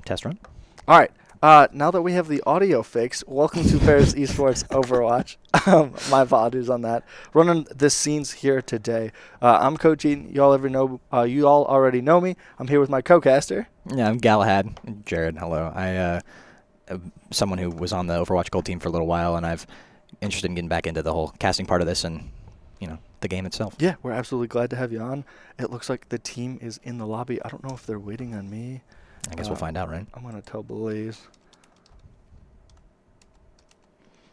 test run. All right. Now that we have the audio fixed, welcome to Ferris Esports Overwatch. My apologies on that. Running the scenes here today. I'm coaching. You all already know me. I'm here with my co-caster. Yeah, I'm Galahad. Jared, hello. I am someone who was on the Overwatch Gold team for a little while, and I've interested in getting back into the whole casting part of this and, the game itself. Yeah, we're absolutely glad to have you on. It looks like the team is in the lobby. I don't know if they're waiting on me. I guess we'll find out, right? I'm going to tell Blaze.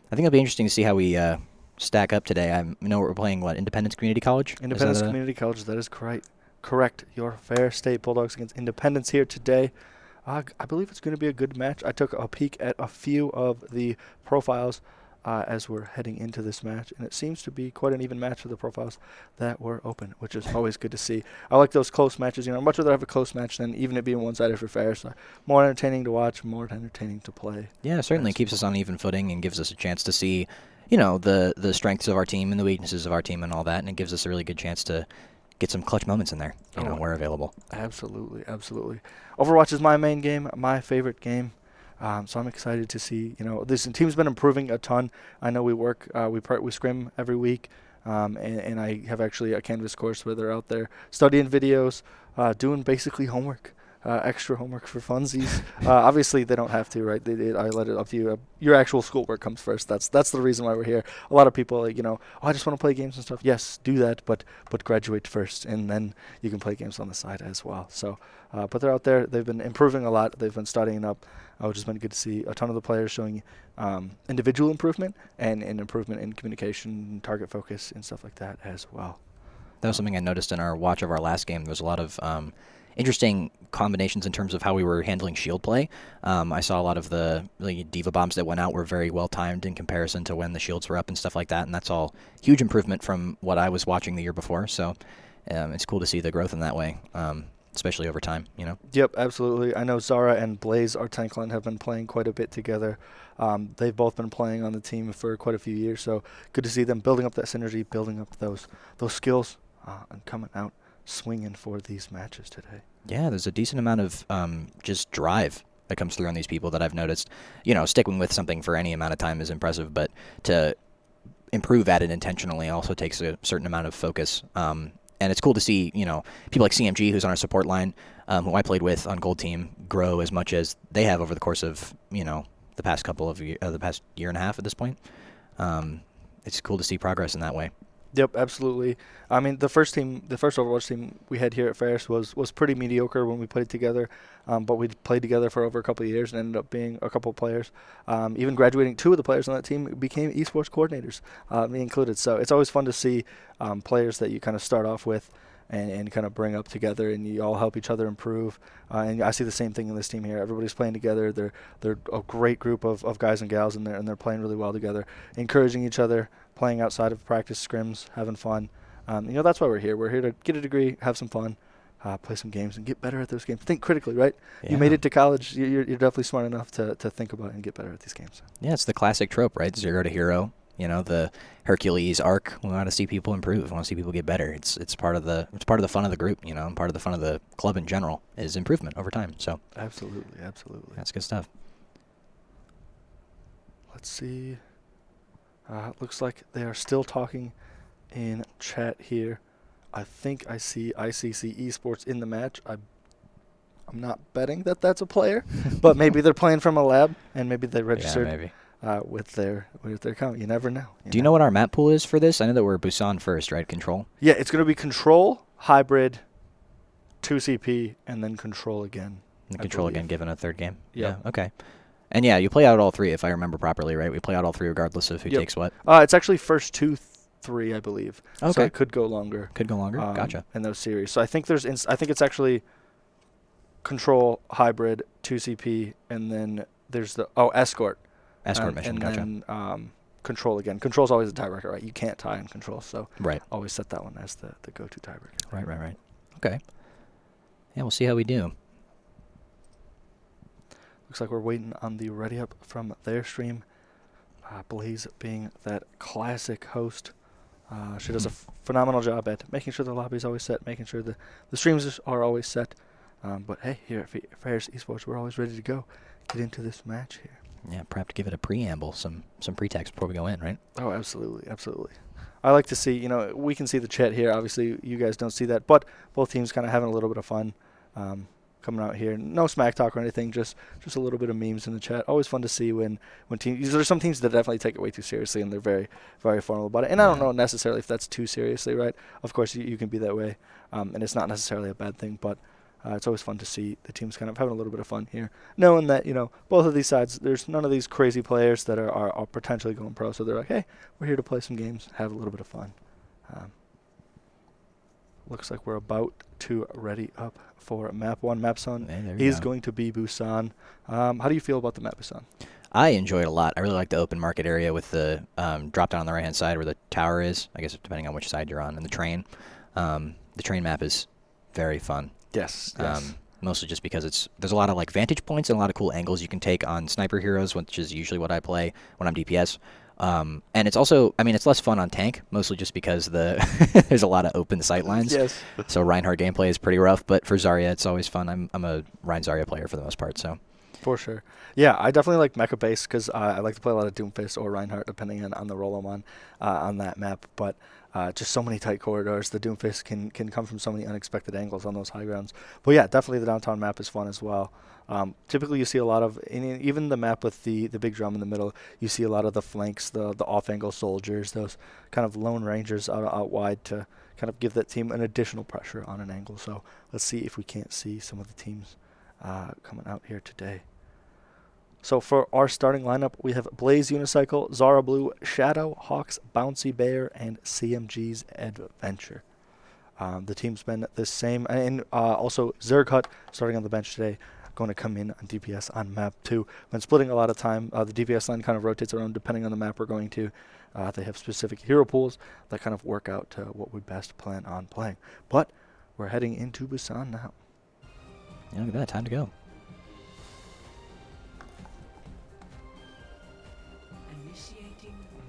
I think it'll be interesting to see how we stack up today. I know we're playing, Independence Community College? Independence Community College, that is correct. Your Fair State Bulldogs against Independence here today. I believe it's going to be a good match. I took a peek at a few of the profiles as we're heading into this match, and it seems to be quite an even match for the profiles that were open, which is always good to see. I like those close matches. I'd much rather have a close match than even it being one-sided for Ferris. More entertaining to watch, more entertaining to play. Yeah, certainly keeps us on even footing and gives us a chance to see, the strengths of our team and the weaknesses of our team and all that, and it gives us a really good chance to get some clutch moments in there, where available. Absolutely. Overwatch is my main game, my favorite game. So I'm excited to see, this team's been improving a ton. I know we work, we scrim every week, and I have actually a Canvas course where they're out there studying videos, doing basically homework, extra homework for funsies. Obviously, they don't have to, right? I let it up to you. Your actual schoolwork comes first. That's the reason why we're here. A lot of people, I just want to play games and stuff. Yes, do that, but graduate first, and then you can play games on the side as well. So, but they're out there. They've been improving a lot. They've been studying up, which has been good to see. A ton of the players showing individual improvement and improvement in communication, target focus, and stuff like that as well. That was something I noticed in our watch of our last game. There was a lot of interesting combinations in terms of how we were handling shield play. I saw a lot of the diva bombs that went out were very well timed in comparison to when the shields were up and stuff like that, and that's all huge improvement from what I was watching the year before. So it's cool to see the growth in that way, especially over time. Yep, absolutely. I know Zara and Blaze, our tank line, have been playing quite a bit together. They've both been playing on the team for quite a few years, so good to see them building up that synergy, building up those skills, and coming out swinging for these matches today. Yeah, there's a decent amount of just drive that comes through on these people that I've noticed. Sticking with something for any amount of time is impressive, but to improve at it intentionally also takes a certain amount of focus. And it's cool to see, people like CMG, who's on our support line, who I played with on Gold Team, grow as much as they have over the course of, the past the past year and a half at this point. It's cool to see progress in that way. Yep, absolutely. I mean, the first Overwatch team we had here at Ferris was pretty mediocre when we played together, but we played together for over a couple of years and ended up being a couple of players. Even graduating, two of the players on that team became esports coordinators, me included. So it's always fun to see players that you kind of start off with and kind of bring up together, and you all help each other improve. And I see the same thing in this team here. Everybody's playing together. They're a great group of guys and gals, and they're playing really well together, encouraging each other, playing outside of practice scrims, having fun. That's why we're here. We're here to get a degree, have some fun, play some games, and get better at those games. Think critically, right? Yeah. You made it to college. You're definitely smart enough to think about it and get better at these games. Yeah, it's the classic trope, right? Zero to hero. The Hercules arc. We want to see people improve. We want to see people get better. It's part of the fun of the group. And part of the fun of the club in general is improvement over time. So absolutely. That's good stuff. Let's see. Looks like they are still talking in chat here. I think I see ICC Esports in the match. I'm not betting that that's a player, but maybe they're playing from a lab and maybe they registered. Yeah, maybe. With their account. You never know. Do you know what our map pool is for this? I know that we're Busan first, right? Control? Yeah, it's going to be Control, Hybrid, 2CP, and then Control again. And Control again, given a third game? Yep. Yeah, okay. And yeah, you play out all three, if I remember properly, right? We play out all three regardless of who takes what? It's actually first 2-3, I believe. Okay. So it could go longer. Gotcha. In those series. So I think it's actually Control, Hybrid, 2CP, and then there's the Escort. Escort mission, gotcha. And then Control again. Control's always a tiebreaker, right? You can't tie in Control, so right. Always set that one as the go-to tiebreaker. Right. Okay. Yeah, we'll see how we do. Looks like we're waiting on the ready up from their stream. Blaze being that classic host. She does a phenomenal job at making sure the lobby's always set, making sure the streams are always set. But hey, here at Ferris Esports, we're always ready to go. Get into this match here. Yeah, perhaps give it a preamble, some pretext before we go in, right? Oh, absolutely, absolutely. I like to see, we can see the chat here. Obviously, you guys don't see that, but both teams kind of having a little bit of fun coming out here. No smack talk or anything, just a little bit of memes in the chat. Always fun to see when teams. There's some teams that definitely take it way too seriously, and they're very, very formal about it. And I don't know necessarily if that's too seriously, right? Of course, you can be that way, and it's not necessarily a bad thing, but it's always fun to see the teams kind of having a little bit of fun here, knowing that both of these sides, there's none of these crazy players that are potentially going pro. So they're like, hey, we're here to play some games, have a little bit of fun. Looks like we're about to ready up for map 1. Map Sun is going to be Busan. How do you feel about the map, Busan? I enjoy it a lot. I really like the open market area with the drop down on the right-hand side where the tower is, I guess depending on which side you're on, and the train. The train map is very fun. Yes. Mostly just because there's a lot of vantage points and a lot of cool angles you can take on sniper heroes, which is usually what I play when I'm DPS. And it's also, it's less fun on tank, mostly just because there's a lot of open sight lines. Yes. So Reinhardt gameplay is pretty rough, but for Zarya, it's always fun. I'm a Rein Zarya player for the most part, so. For sure. Yeah, I definitely like mecha base because I like to play a lot of Doomfist or Reinhardt, depending on the role I'm on that map. But just so many tight corridors. The Doomfist can come from so many unexpected angles on those high grounds. But yeah, definitely the downtown map is fun as well. Typically, you see a lot of, even the map with the big drum in the middle, you see a lot of the flanks, the off-angle soldiers, those kind of lone rangers out wide to kind of give that team an additional pressure on an angle. So let's see if we can't see some of the teams coming out here today. So for our starting lineup, we have Blaze Unicycle, Zara Blue, Shadow, Hawks, Bouncy Bear, and CMG's Adventure. The team's been the same, and also Zerghut starting on the bench today, going to come in on DPS on map 2. When splitting a lot of time, the DPS line kind of rotates around depending on the map we're going to. They have specific hero pools that kind of work out to what we best plan on playing. But we're heading into Busan now. Yeah, look at that, time to go.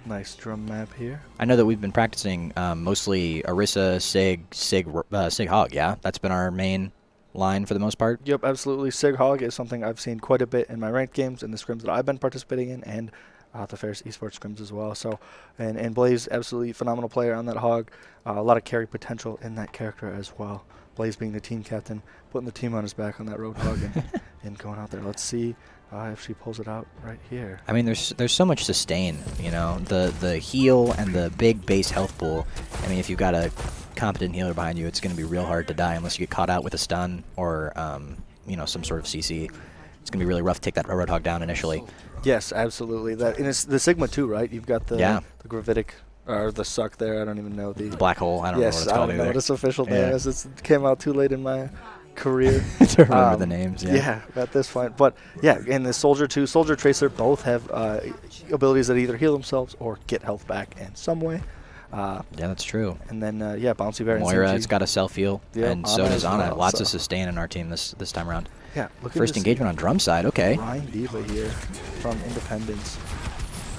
Nice drum map here. I know that we've been practicing mostly Orisa, Sig Hog, yeah? That's been our main line for the most part? Yep, absolutely. Sig Hog is something I've seen quite a bit in my ranked games and the scrims that I've been participating in, and the Ferris Esports scrims as well. So, and Blaze, absolutely phenomenal player on that Hog. A lot of carry potential in that character as well. Blaze being the team captain, putting the team on his back on that road Hog and going out there. Let's see if she pulls it out right here. There's so much sustain, the heal and the big base health pool. If you've got a competent healer behind you, it's going to be real hard to die unless you get caught out with a stun or some sort of CC. It's going to be really rough to take that Roadhog down initially. Yes, absolutely. And it's the Sigma too, right? You've got the gravitic or the suck there. I don't even know the black hole. I don't know what it's called. Yes, I don't know what its official name is. It came out too late in my career to remember the names. Yeah, at this point. But yeah, and the Soldier too, Soldier, Tracer both have abilities that either heal themselves or get health back in some way. Yeah, that's true. And then Bouncy Bear and Moira, it's got a self heal, and so does Ana. Well, Lots of sustain in our team this time around. Yeah, first engagement on drum side. Okay. Ryan Diva here from Independence.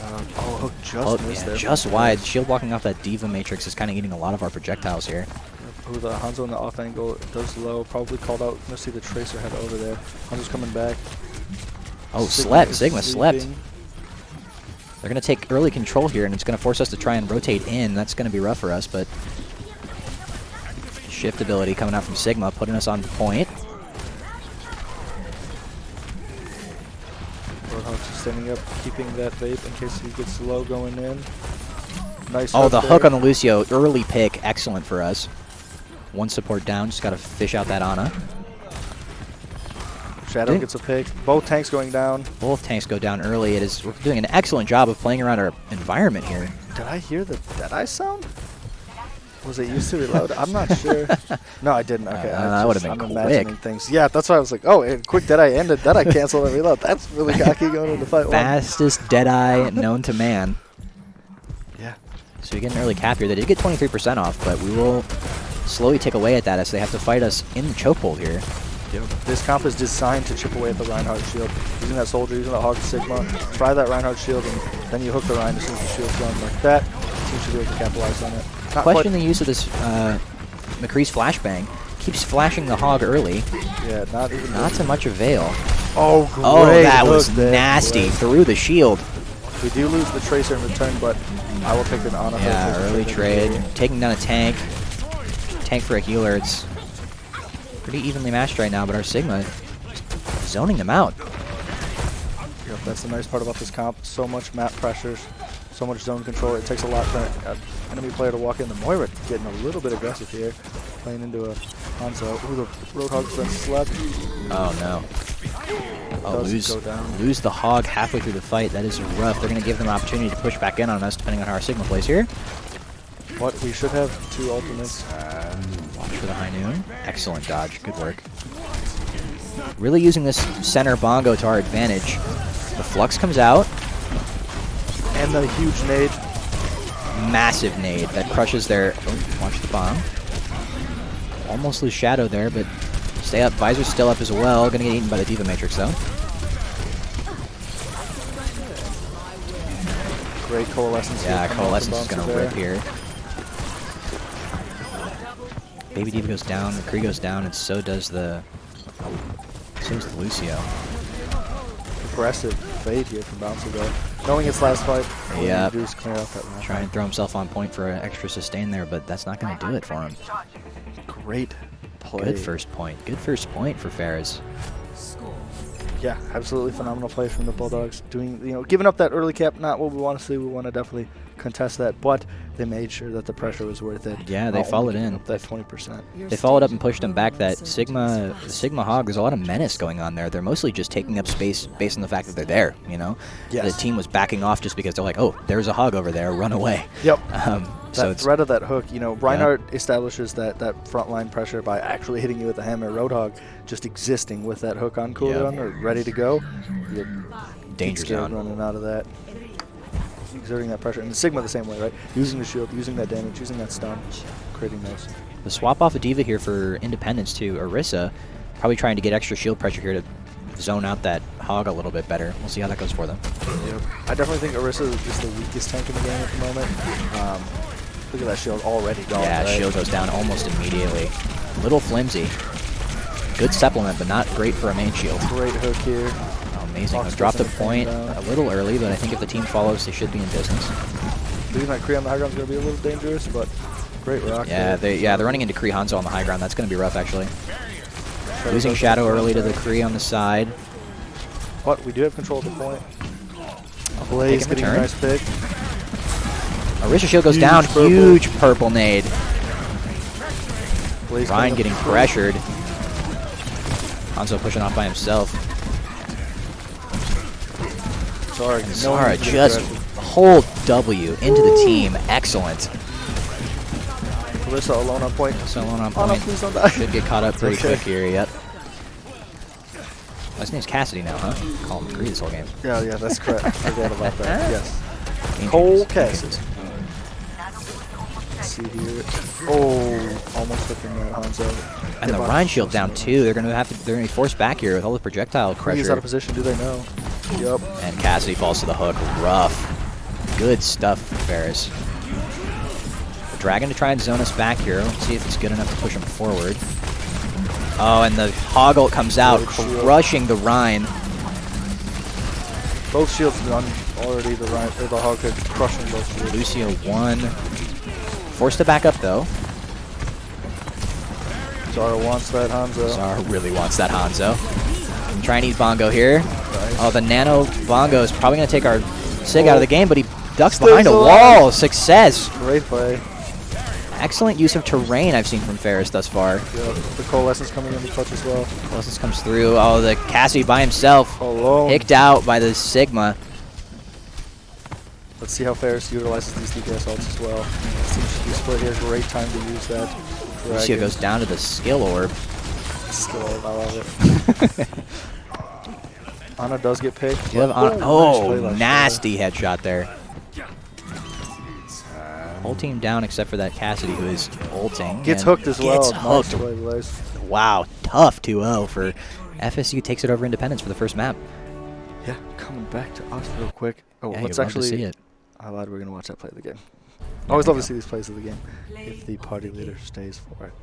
Hook just missed there. Just wide. Shield walking off that Diva matrix is kind of eating a lot of our projectiles here. The Hanzo in the off angle does low, probably called out. Let's see the Tracer head over there. Hanzo's coming back. Oh, Sigma slept. They're going to take early control here, and it's going to force us to try and rotate in. That's going to be rough for us, but shift ability coming out from Sigma, putting us on point. Roadhog's standing up, keeping that vape in case he gets low going in. Nice. Oh, the hook on the Lucio. Early pick. Excellent for us. One support down. Just got to fish out that Ana. Shadow gets a pick. Both tanks going down. Both tanks go down early. We're doing an excellent job of playing around our environment here. Did I hear the Deadeye sound? Was it used to reload? I'm not sure. No, I didn't. Okay, that would have been I'm quick. Imagining things. Yeah, that's why I was like, oh, and quick Deadeye ended. Deadeye cancel and reload. That's really cocky going into fight one. Fastest Deadeye known to man. Yeah. So we get an early cap here. They did get 23% off, but we will slowly take away at that as they have to fight us in the chokehold here. Yep. This comp is designed to chip away at the Reinhardt shield. Using that Soldier, using that Hog Sigma. Try that Reinhardt shield, and then you hook the Rein as soon as the shield's gone like that. The team should be able to capitalize on it. Question the use of this McCree's flashbang. Keeps flashing the hog early. Yeah, Not to much avail. Oh, great. Oh, that was hook there. nasty. Great. Through the shield. We do lose the Tracer in return, but I will take an Ana. Yeah, early trade. Taking down a tank. Tank for a healer. It's pretty evenly matched right now, but our Sigma zoning them out. Yep, that's the nice part about this comp. So much map pressures, so much zone control. It takes a lot for an enemy player to walk in. The Moira getting a little bit aggressive here, playing into a Hanzo. Ooh, the Roadhog's been slept. Oh, no. Oh, lose the hog halfway through the fight. That is rough. They're going to give them an opportunity to push back in on us, depending on how our Sigma plays here. What? We should have 2 ultimates. Watch for the high noon. Excellent dodge. Good work. Really using this center bongo to our advantage. The Flux comes out. And the huge nade. Massive nade that crushes their... Oh, watch the bomb. Almost lose Shadow there, but stay up. Visor's still up as well. Gonna get eaten by the Diva Matrix, though. Great Coalescence. Yeah, Coalescence is gonna rip here. Baby Diva goes down, the Kree goes down, and so does the Lucio. Aggressive fade here from Bouncer though. Knowing it's last fight, yeah. Clear out that round. Try and throw himself on point for an extra sustain there, but that's not going to do it for him. Great play. Good first point. Good first point for Ferris. Yeah, absolutely phenomenal play from the Bulldogs. Doing, giving up that early cap, not what we want to see. We want to definitely contest that, but they made sure that the pressure was worth it. Yeah, they followed in. Up that 20%. They followed up and pushed them back. That Sigma Hog, there's a lot of menace going on there. They're mostly just taking up space based on the fact that they're there, Yes. The team was backing off just because they're like, oh, there's a Hog over there, run away. Yep. So that threat of that hook, Reinhardt establishes that frontline pressure by actually hitting you with a hammer. Roadhog just existing with that hook on cooldown or ready to go. Danger zone. Running out of that. Exerting that pressure. And the Sigma the same way, right? Using the shield, using that damage, using that stun, creating those. The swap off a Diva here for Independence to Orisa. Probably trying to get extra shield pressure here to zone out that Hog a little bit better. We'll see how that goes for them. Yep. I definitely think Orisa is the weakest tank in the game at the moment. Look at that shield already gone. Yeah, right? shield goes down almost immediately. Little flimsy. Good supplement, but not great for a main shield. Great hook here. Oh, amazing. Dropped a point a little early, but I think if the team follows, they should be in business. Leaving that Kree on the high ground is going to be a little dangerous, but great rock. Yeah, they're running into Kree Hanzo on the high ground. That's going to be rough, actually. Losing Shadow early to the Kree on the side. But we do have control of the point. Blaze getting a nice pick. Orisa shield goes down. Purple. Huge purple nade. Blaze Ryan getting pressured. Hanzo pushing off by himself. Zara just whole W into the team. Excellent. Orisa alone on point. So alone on Oh, no, point. please don't die. Should get caught up pretty quick here. Yep. His name's Cassidy now, huh? Call him Kree this whole game. Yeah, that's correct. I forgot about that. Yes. Game Cole changes. Cassidy. Let's see here. Oh, almost hooking that Hanzo. And the Rhine shield down too. They're gonna be forced back here with all the projectile pressure. He's out of position. Do they know? Yep. And Cassidy falls to the hook. Rough. Good stuff for Ferris. Dragon to try and zone us back here. Let's see if it's good enough to push him forward. Oh, and the Hoggle comes out, crushing the Rhine. Both shields done already. The Hog is crushing both shields. Lucio 1. Forced to back up though. Zara wants that Hanzo. Zara really wants that Hanzo. Try and eat Bongo here. Nice. Oh, the Nano Bongo is probably going to take our Sig out of the game, but he ducks Stays behind a alive. wall. Success. Great play. Excellent use of terrain I've seen from Ferris thus far. Yep. The Coalescence coming in the clutch as well. Coalescence comes through. Oh, the Cassidy by himself. Alone. Picked out by the Sigma. Let's see how Ferris utilizes these DPS ults as well. Seems to be split here. Great time to use that. Lucio goes down to the skill orb. Skill orb, I love it. Ana does get picked. You have Nice play by nasty headshot there. Whole team down except for that Cassidy who is ulting. Gets and hooked as well. Gets hooked. Nice play, Blaze. Wow, tough 2-0 for FSU. Takes it over Independence for the first map. Yeah, coming back to us real quick. Oh, Yeah, let's you'd love actually. to see it. I lied. We're gonna watch that play of the game. I always love to see these plays of the game if the party leader stays for it.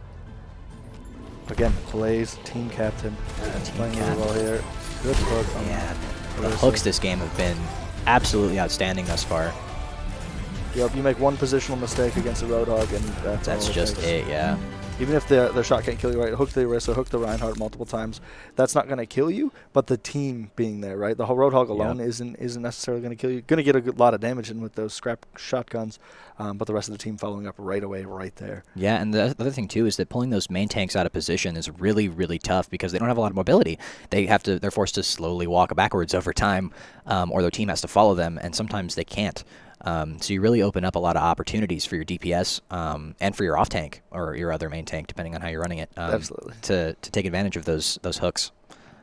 Again, Blaze, team captain. That's playing really well here. Good hook. Yeah, the hooks this game have been absolutely outstanding thus far. Yep, you make one positional mistake against a Roadhog, and That's just it, yeah. Even if their shot can't kill you, right? Hook the Orisa, hook the Reinhardt multiple times. That's not going to kill you, but the team being there, right? The whole Roadhog alone isn't necessarily going to kill you. Going to get a lot of damage in with those scrap shotguns, but the rest of the team following up right away, right there. Yeah, and the other thing too is that pulling those main tanks out of position is really, really tough because they don't have a lot of mobility. They're forced to slowly walk backwards over time, or their team has to follow them, and sometimes they can't. So you really open up a lot of opportunities for your DPS and for your off tank or your other main tank, depending on how you're running it. Absolutely. To take advantage of those hooks.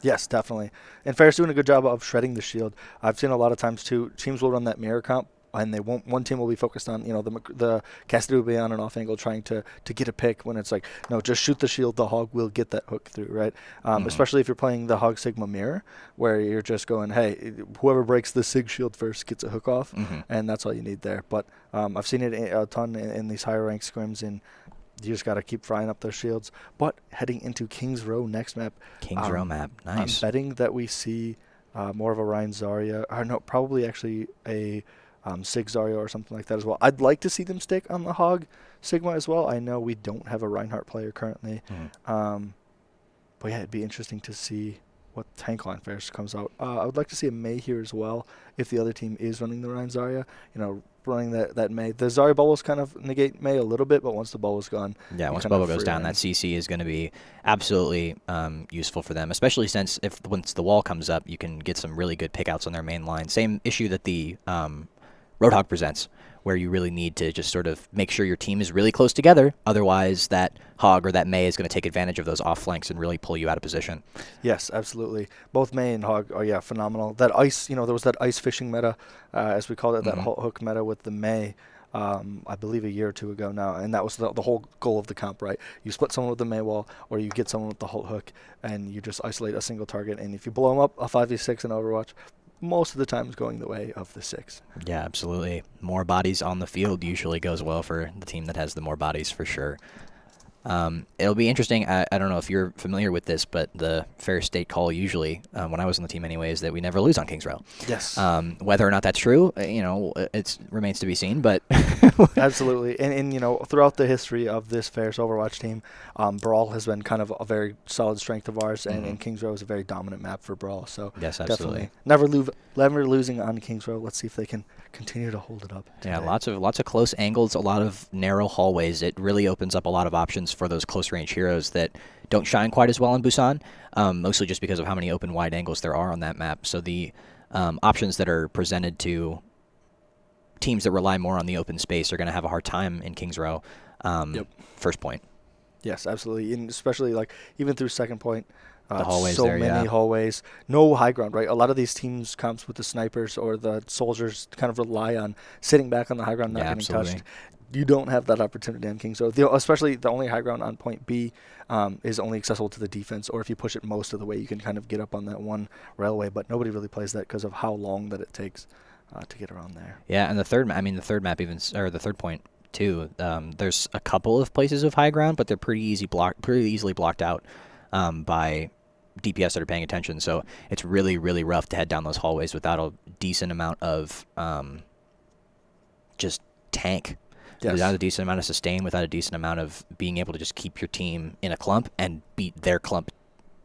Yes, definitely. And Ferris doing a good job of shredding the shield. I've seen a lot of times too. Teams will run that mirror comp, and they won't. One team will be focused on the Cassidy will be on an off angle trying to get a pick when it's like no, just shoot the shield. The hog will get that hook through, right? Especially if you're playing the hog Sigma mirror, where you're just going, hey, whoever breaks the Sig shield first gets a hook off, and that's all you need there. But I've seen it a ton in these higher ranked scrims, and you just got to keep frying up those shields. But heading into King's Row next map. King's Row map, nice. I'm betting that we see more of a Ryan Zarya, or no, probably actually a Sig Zarya or something like that as well. I'd like to see them stick on the Hog Sigma as well. I know we don't have a Reinhardt player currently. But yeah, it'd be interesting to see what tank line Ferris comes out. I would like to see a Mei here as well if the other team is running the Ryan Zarya. Running that Mei. The Zarya bubbles kind of negate Mei a little bit, but once the bubble's gone... Yeah, once bubble goes down, that CC is going to be absolutely useful for them, especially since once the wall comes up, you can get some really good pickouts on their main line. Same issue that the Roadhog presents, where you really need to just sort of make sure your team is really close together. Otherwise, that Hog or that Mei is going to take advantage of those off flanks and really pull you out of position. Yes, absolutely. Both Mei and Hog are, phenomenal. That ice, there was that ice fishing meta, as we called it, that hook meta with the Mei, I believe a year or two ago now, and that was the whole goal of the comp, right? You split someone with the Mei wall, or you get someone with the Halt hook, and you just isolate a single target, and if you blow them up, a 5v6 in Overwatch, most of the time is going the way of the 6. Yeah, absolutely. More bodies on the field usually goes well for the team that has the more bodies, for sure. It'll be interesting. I don't know if you're familiar with this, but the Ferris State call usually, when I was on the team anyway, is that we never lose on King's Row. Yes. Whether or not that's true, it remains to be seen, but... Absolutely. And throughout the history of this Ferris Overwatch team, Brawl has been kind of a very solid strength of ours, and King's Row is a very dominant map for Brawl. So yes, absolutely. Definitely never losing on King's Row. Let's see if they can continue to hold it up today. Yeah, lots of close angles, a lot of narrow hallways. It really opens up a lot of options for those close range heroes that don't shine quite as well in Busan, mostly just because of how many open wide angles there are on that map. So the options that are presented to teams that rely more on the open space are going to have a hard time in King's Row. First point. Yes, absolutely, and especially even through second point. The hallways so there, many hallways, no high ground, right? A lot of these teams comps with the snipers or the soldiers kind of rely on sitting back on the high ground, not getting touched. You don't have that opportunity on King's Row. Especially the only high ground on point B is only accessible to the defense, or if you push it most of the way, you can kind of get up on that one railway, but nobody really plays that because of how long that it takes to get around there. Yeah, and the third point too. There's a couple of places of high ground, but they're pretty easily blocked out by DPS that are paying attention. So it's really, really rough to head down those hallways without a decent amount of just tank. Yes. Without a decent amount of sustain, without a decent amount of being able to just keep your team in a clump and beat their clump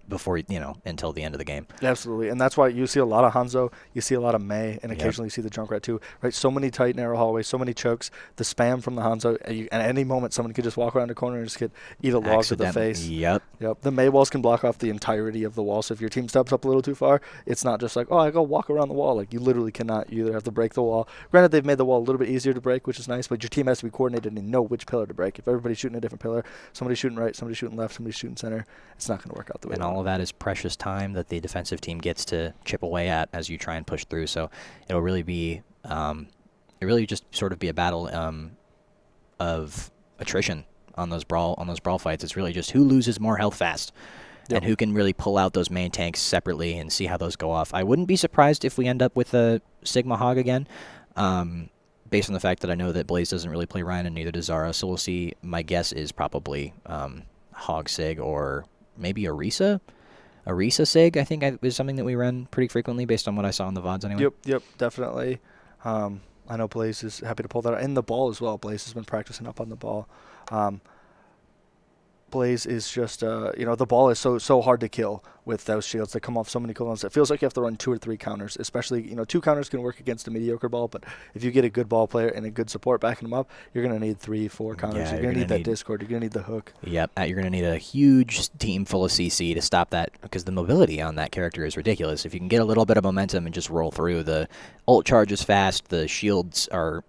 before, until the end of the game. Absolutely, and that's why you see a lot of Hanzo, you see a lot of Mei, and occasionally you see the Junkrat too, right? So many tight, narrow hallways, so many chokes, the spam from the Hanzo, and at any moment someone could just walk around the corner and just eat a log to the face. Yep. The Mei walls can block off the entirety of the wall, so if your team steps up a little too far, it's not just like, I go walk around the wall. You literally cannot. You either have to break the wall. Granted, they've made the wall a little bit easier to break, which is nice, but your team has to be coordinated and know which pillar to break. If everybody's shooting a different pillar, somebody's shooting right, somebody's shooting left, somebody's shooting center, it's not going to work out the way. And all of that is precious time that the defensive team gets to chip away at as you try and push through. So it'll really be, just sort of be a battle of attrition on those brawl fights. It's really just who loses more health fast, and who can really pull out those main tanks separately and see how those go off. I wouldn't be surprised if we end up with a Sigma Hog again, based on the fact that I know that Blaze doesn't really play Ryan and neither does Zara. So we'll see. My guess is probably Hog Sig or maybe a Risa. A Risa Sig, I think, is something that we run pretty frequently based on what I saw in the VODs anyway. Yep, definitely. I know Blaze is happy to pull that out. And the ball as well. Blaze has been practicing up on the ball. Blaze is just, the ball is so hard to kill with those shields. They come off so many cooldowns. It feels like you have to run 2 or 3 counters, especially, 2 counters can work against a mediocre ball, but if you get a good ball player and a good support backing them up, you're going to need 3, 4 counters. Yeah, you're going to need that Discord. You're going to need the hook. Yep, you're going to need a huge team full of CC to stop that, because the mobility on that character is ridiculous. If you can get a little bit of momentum and just roll through, the ult charge is fast, the shields are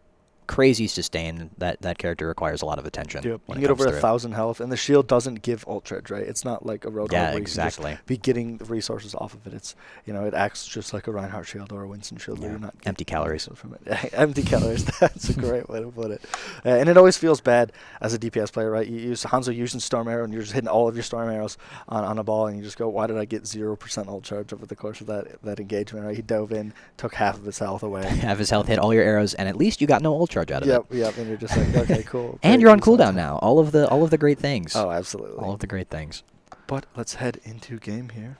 crazy sustain. That character requires a lot of attention. Yep. You can get over 1,000 health, and the shield doesn't give ult charge, right? It's not like a Roadhog where exactly. you can just be getting the resources off of it. It's it acts just like a Reinhardt shield or a Winston shield where you're not empty calories from it. Empty calories. That's a great way to put it. And it always feels bad as a DPS player, right? You use Hanzo using Storm Arrow, and you're just hitting all of your Storm Arrows on a ball, and you just go, why did I get 0% ult charge over the course of that engagement? Right? He dove in, took half of his health away. Half his health, hit all your arrows, and at least you got no ult charge out of it. Yep, and you're just like, okay, cool. And you're on cooldown now. All of the great things. Oh, absolutely. All of the great things. But let's head into game here.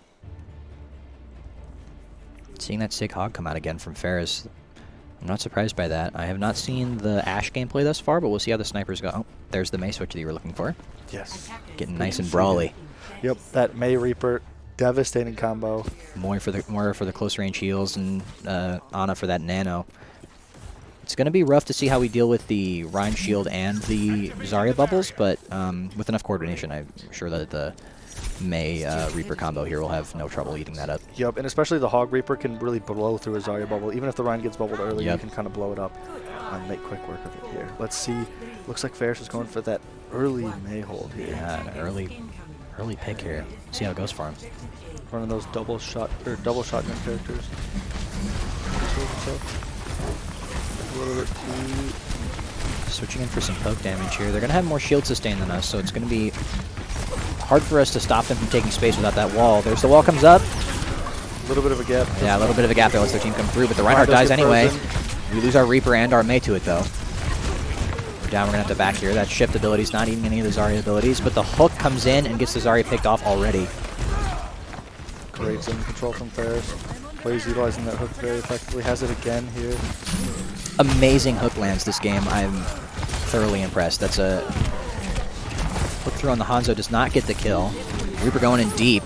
Seeing that Sig Hog come out again from Ferris, I'm not surprised by that. I have not seen the Ashe gameplay thus far, but we'll see how the snipers go. Oh, there's the Mei switch that you were looking for. Yes. Getting nice and brawly. Yep, that Mei Reaper, devastating combo. More for the close range heals, and Ana for that nano. It's going to be rough to see how we deal with the Rein shield and the Zarya bubbles, but with enough coordination, I'm sure that the Mei Reaper combo here will have no trouble eating that up. Yep, and especially the Hog Reaper can really blow through a Zarya bubble. Even if the Rein gets bubbled early, you can kind of blow it up and make quick work of it here. Let's see. Looks like Ferris is going for that early Mei hold here. Yeah, an early pick here. See how it goes for him. Running those double shotgun characters. A little bit too... Switching in for some poke damage here. They're going to have more shield sustain than us, so it's going to be hard for us to stop them from taking space without that wall. There's the wall comes up. A little bit of a gap. Yeah, a little bit of a gap there lets their team come through, but the Reinhardt dies anyway. We lose our Reaper and our Mei to it, though. We're down, we're going to have to back here. That shift ability's not eating any of the Zarya abilities, but the hook comes in and gets the Zarya picked off already. Great zone control from Ferris. Plays utilizing that hook very effectively. Has it again here. Amazing hook lands this game. I'm thoroughly impressed. That's a hook through on the Hanzo, does not get the kill. Reaper going in deep.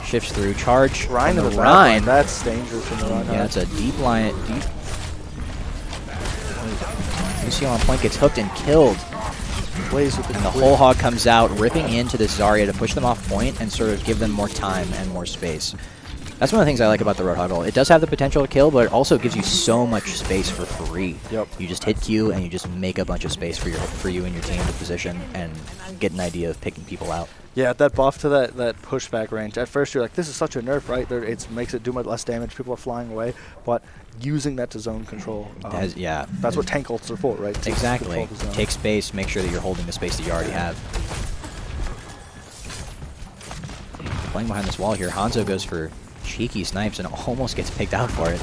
Shifts through. Charge Rein on in the the Rein. That's dangerous from the Rein. Yeah, it's a deep line. Lucio on point gets hooked and killed. Plays with and the whole Hog comes out, ripping into this Zarya to push them off point and sort of give them more time and more space. That's one of the things I like about the Roadhog ult. It does have the potential to kill, but it also gives you so much space for free. Yep. You just hit Q and you just make a bunch of space for you and your team to position and get an idea of picking people out. Yeah, that buff to that pushback range. At first you're like, this is such a nerf, right? It makes it do much less damage. People are flying away, but using that to zone control. Yeah. That's what tank ults are for, right? Exactly. Take space, make sure that you're holding the space that you already have. Playing behind this wall here, Hanzo goes for cheeky snipes and almost gets picked out for it.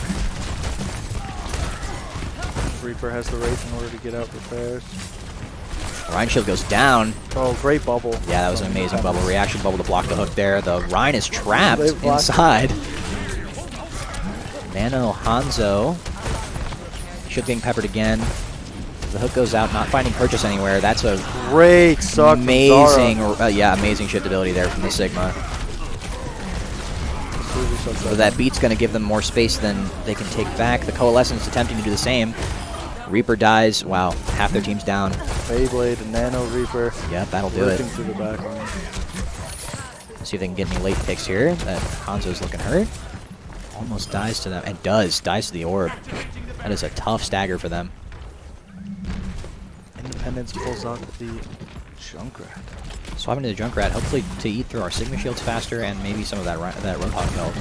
Reaper has the Wraith in order to get out the Ferris. Rein shield goes down. Oh, great bubble. Yeah, that was an amazing bubble. Reaction bubble to block the hook there. The Rein is trapped inside. Nano Hanzo. Shield getting peppered again. The hook goes out, not finding purchase anywhere. That's a great suck. Amazing, amazing shift ability there from the Sigma. So that beat's going to give them more space than they can take back. The Coalescence attempting to do the same. Reaper dies. Wow, half their team's down. Beyblade and Nano Reaper. Yeah, that'll do it. Through the back line. See if they can get any late picks here. Hanzo's looking hurt. Almost dies to them, and dies to the orb. That is a tough stagger for them. Independence pulls out the Junkrat. Swapping to the Junkrat, hopefully to eat through our Sigma shields faster and maybe some of that Roadhog health.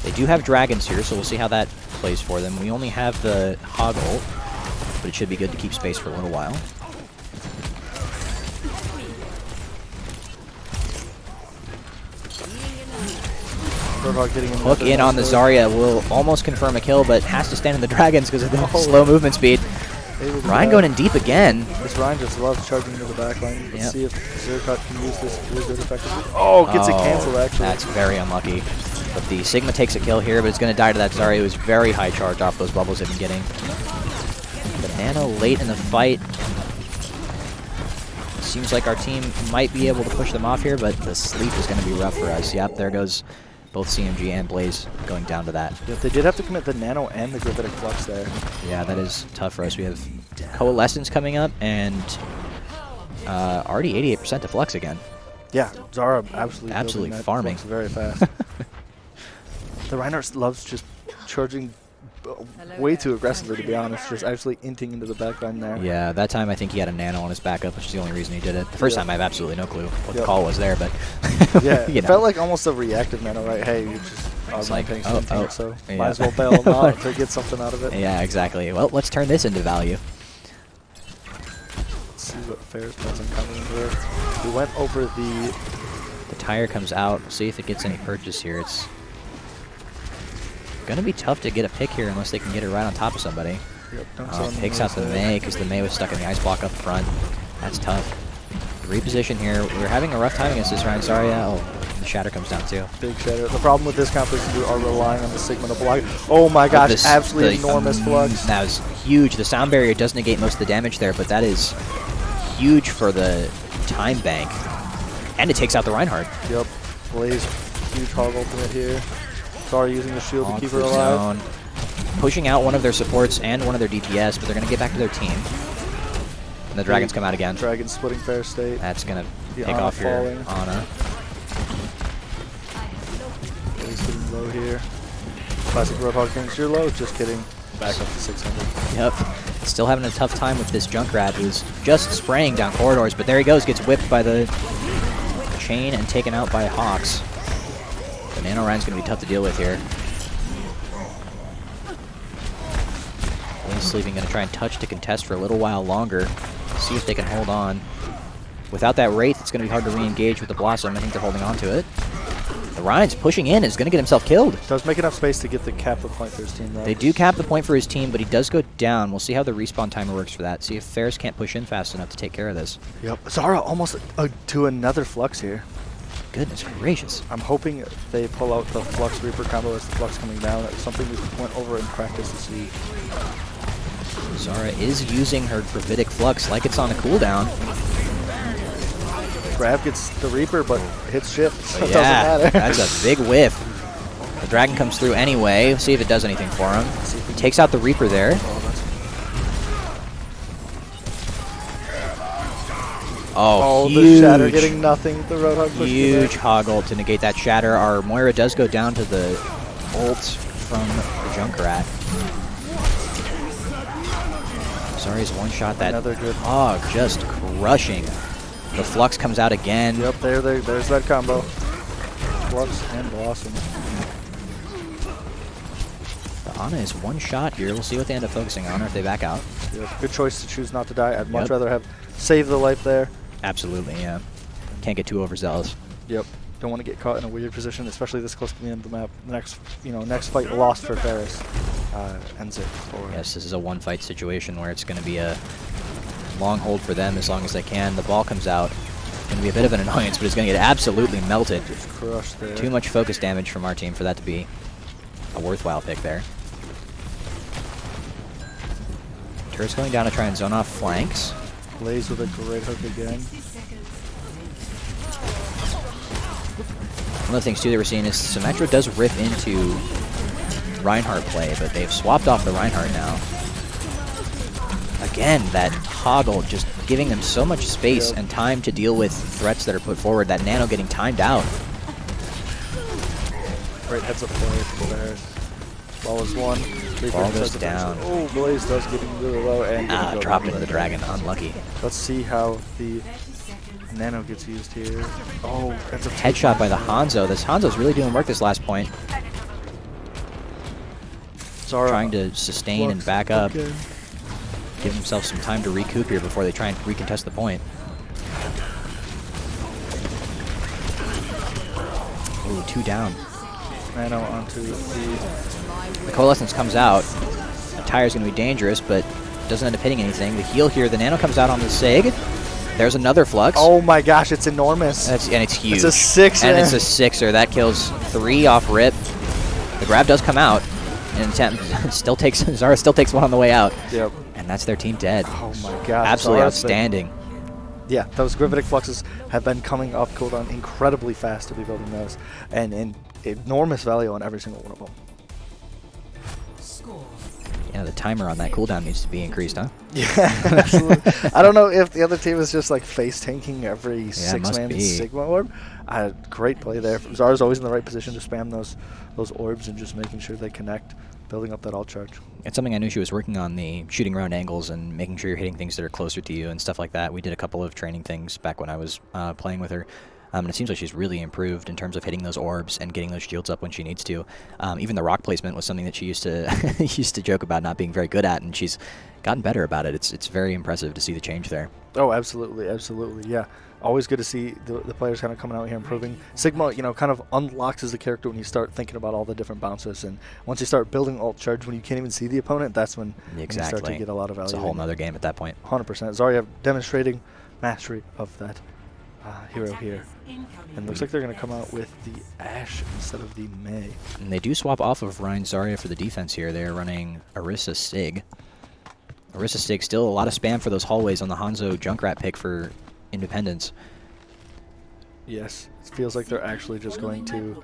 They do have dragons here, so we'll see how that plays for them. We only have the Hog ult, but it should be good to keep space for a little while. Hook in on the Zarya will almost confirm a kill, but has to stand in the dragons because of the slow movement speed. able to Ryan going in deep again. This Ryan just loves charging into the back line. Let's Yep. see if Zerkat can use this wizard effectively. Oh, gets it canceled actually. That's very unlucky. But the Sigma takes a kill here, but it's going to die to that Zarya, who's very high charge off those bubbles they've been getting. The Nano late in the fight. Seems like our team might be able to push them off here, but the sleep is going to be rough for us. Yep, there goes both CMG and Blaze going down to that. Yep, they did have to commit the Nano and the Gravitic Flux there. Yeah, that is tough for us. We have Coalescence coming up and already 88% to Flux again. Yeah, Zara absolutely that farming. Flux very fast. The Reinhardt loves just charging way too aggressively, to be honest. Just actually inting into the backline there. Yeah, that time I think he had a Nano on his backup, which is the only reason he did it. The first time I have absolutely no clue what the call was there, but yeah, you it know. felt like almost a reactive Nano, right? Hey, you just are like, paying something, so yeah. might as well bail him out to get something out of it. Yeah, exactly. Well, let's turn this into value. Let's see what Ferris has coming with. We went over the tire comes out. We'll see if it gets any purchase here. It's gonna be tough to get a pick here unless they can get it right on top of somebody. Yep, picks out the Mei because the Mei was stuck in the ice block up front. That's tough. Reposition here. We're having a rough time against this Ryan. Sorry. Oh, the Shatter comes down too. Big Shatter. The problem with this comp is you are relying on the Sigma to block. Oh my gosh, absolutely enormous Flux. That was huge. The sound barrier does negate most of the damage there, but that is huge for the time bank. And it takes out the Reinhardt. Yep. Blaze, huge hog ultimate here. Sorry, using the shield to keep her alive. Zone. Pushing out one of their supports and one of their DPS, but they're going to get back to their team. And the Dragons come out again. Dragons splitting fair state. That's going to pick Ana off your falling. Ana. Blaze getting low here. Classic Roadhog things. You're low. Just kidding. Back up to 600. Yep. Still having a tough time with this Junkrat, who's just spraying down corridors, but there he goes. Gets whipped by the chain and taken out by Hawks. The Nano Ryan's going to be tough to deal with here. Sleeping going to try and touch to contest for a little while longer. See if they can hold on. Without that Wraith, it's going to be hard to re-engage with the Blossom. I think they're holding on to it. The Ryan's pushing in, is going to get himself killed. Does make enough space to get the cap the point for his team, though. They do cap the point for his team, but he does go down. We'll see how the respawn timer works for that. See if Ferris can't push in fast enough to take care of this. Yep. Zara almost to another Flux here. Goodness gracious. I'm hoping they pull out the Flux Reaper combo as the Flux coming down. It's something we went over in practice this week. Zara is using her Gravitic Flux like it's on a cooldown. Grab gets the Reaper, but hits ship, so it yeah, doesn't matter. That's a big whiff. The Dragon comes through anyway. We'll see if it does anything for him. He takes out the Reaper there. Oh, huge. The Shatter getting nothing. The Roadhog pushed huge hog ult to negate that Shatter. Our Moira does go down to the ult from the Junkrat. Zarya's one-shot that Another good hog, just crushing. The Flux comes out again. Yep, there's that combo. Flux and Blossom. The Ana is one shot here. We'll see what they end up focusing on or if they back out. Yep. Good choice to choose not to die. I'd much rather have saved the life there. Absolutely, yeah. Can't get too overzealous. Yep. Don't want to get caught in a weird position, especially this close to the end of the map. The next fight lost for Ferris ends it. Yes, this is a one-fight situation where it's going to be a long hold for them as long as they can. The ball comes out. It's going to be a bit of an annoyance, but it's going to get absolutely melted. Just crushed there. Too much focus damage from our team for that to be a worthwhile pick there. Turret's going down to try and zone off flanks. Blaze with a great hook again. One of the things, too, that we're seeing is Symmetra does rip into Reinhardt play, but they've swapped off the Reinhardt now. Again, that Hoggle just giving them so much space and time to deal with threats that are put forward. That Nano getting timed out. Great heads up play from Ferris. Ball is one. Ball goes down. Oh, Blaze does getting really low and dropped into the Dragon. Unlucky. Let's see how the Nano gets used here. Oh, that's a headshot by the Hanzo. This Hanzo's really doing work this last point. Zara trying to sustain and back up. Give himself some time to recoup here before they try and recontest the point. Ooh, 2 down. Nano onto the Coalescence comes out. The tire's going to be dangerous, but doesn't end up hitting anything. The heal here, the nano comes out on the Sig. There's another Flux. Oh my gosh, it's enormous. And it's huge. It's a 6er. And it's a 6er. That kills 3 off rip. The grab does come out. And Zara still takes one on the way out. Yep. And that's their team dead. Oh my gosh. Absolutely outstanding. Yeah, those Gravitic Fluxes have been coming off cooldown incredibly fast to be building those. And enormous value on every single one of them. Yeah, the timer on that cooldown needs to be increased, huh? Yeah, absolutely. I don't know if the other team is just like face tanking every 6-man Sigma orb. Great play there. Zara's always in the right position to spam those orbs and just making sure they connect, building up that ult charge. It's something I knew she was working on, the shooting around angles and making sure you're hitting things that are closer to you and stuff like that. We did a couple of training things back when I was playing with her. And it seems like she's really improved in terms of hitting those orbs and getting those shields up when she needs to. Even the rock placement was something that she used to used to joke about not being very good at, and she's gotten better about it. It's very impressive to see the change there. Oh, absolutely, absolutely, yeah. Always good to see the players kind of coming out here improving. Sigma, kind of unlocks as a character when you start thinking about all the different bounces, and once you start building ult charge when you can't even see the opponent, that's when you start to get a lot of value. It's a whole nother game at that point. 100%. Zarya demonstrating mastery of that hero here. And looks like they're going to come out with the Ashe instead of the Mei. And they do swap off of Rein Zarya for the defense here. They're running Orisa Sig. Orisa Sig, still a lot of spam for those hallways on the Hanzo Junkrat pick for Independence. Yes, it feels like they're actually just going to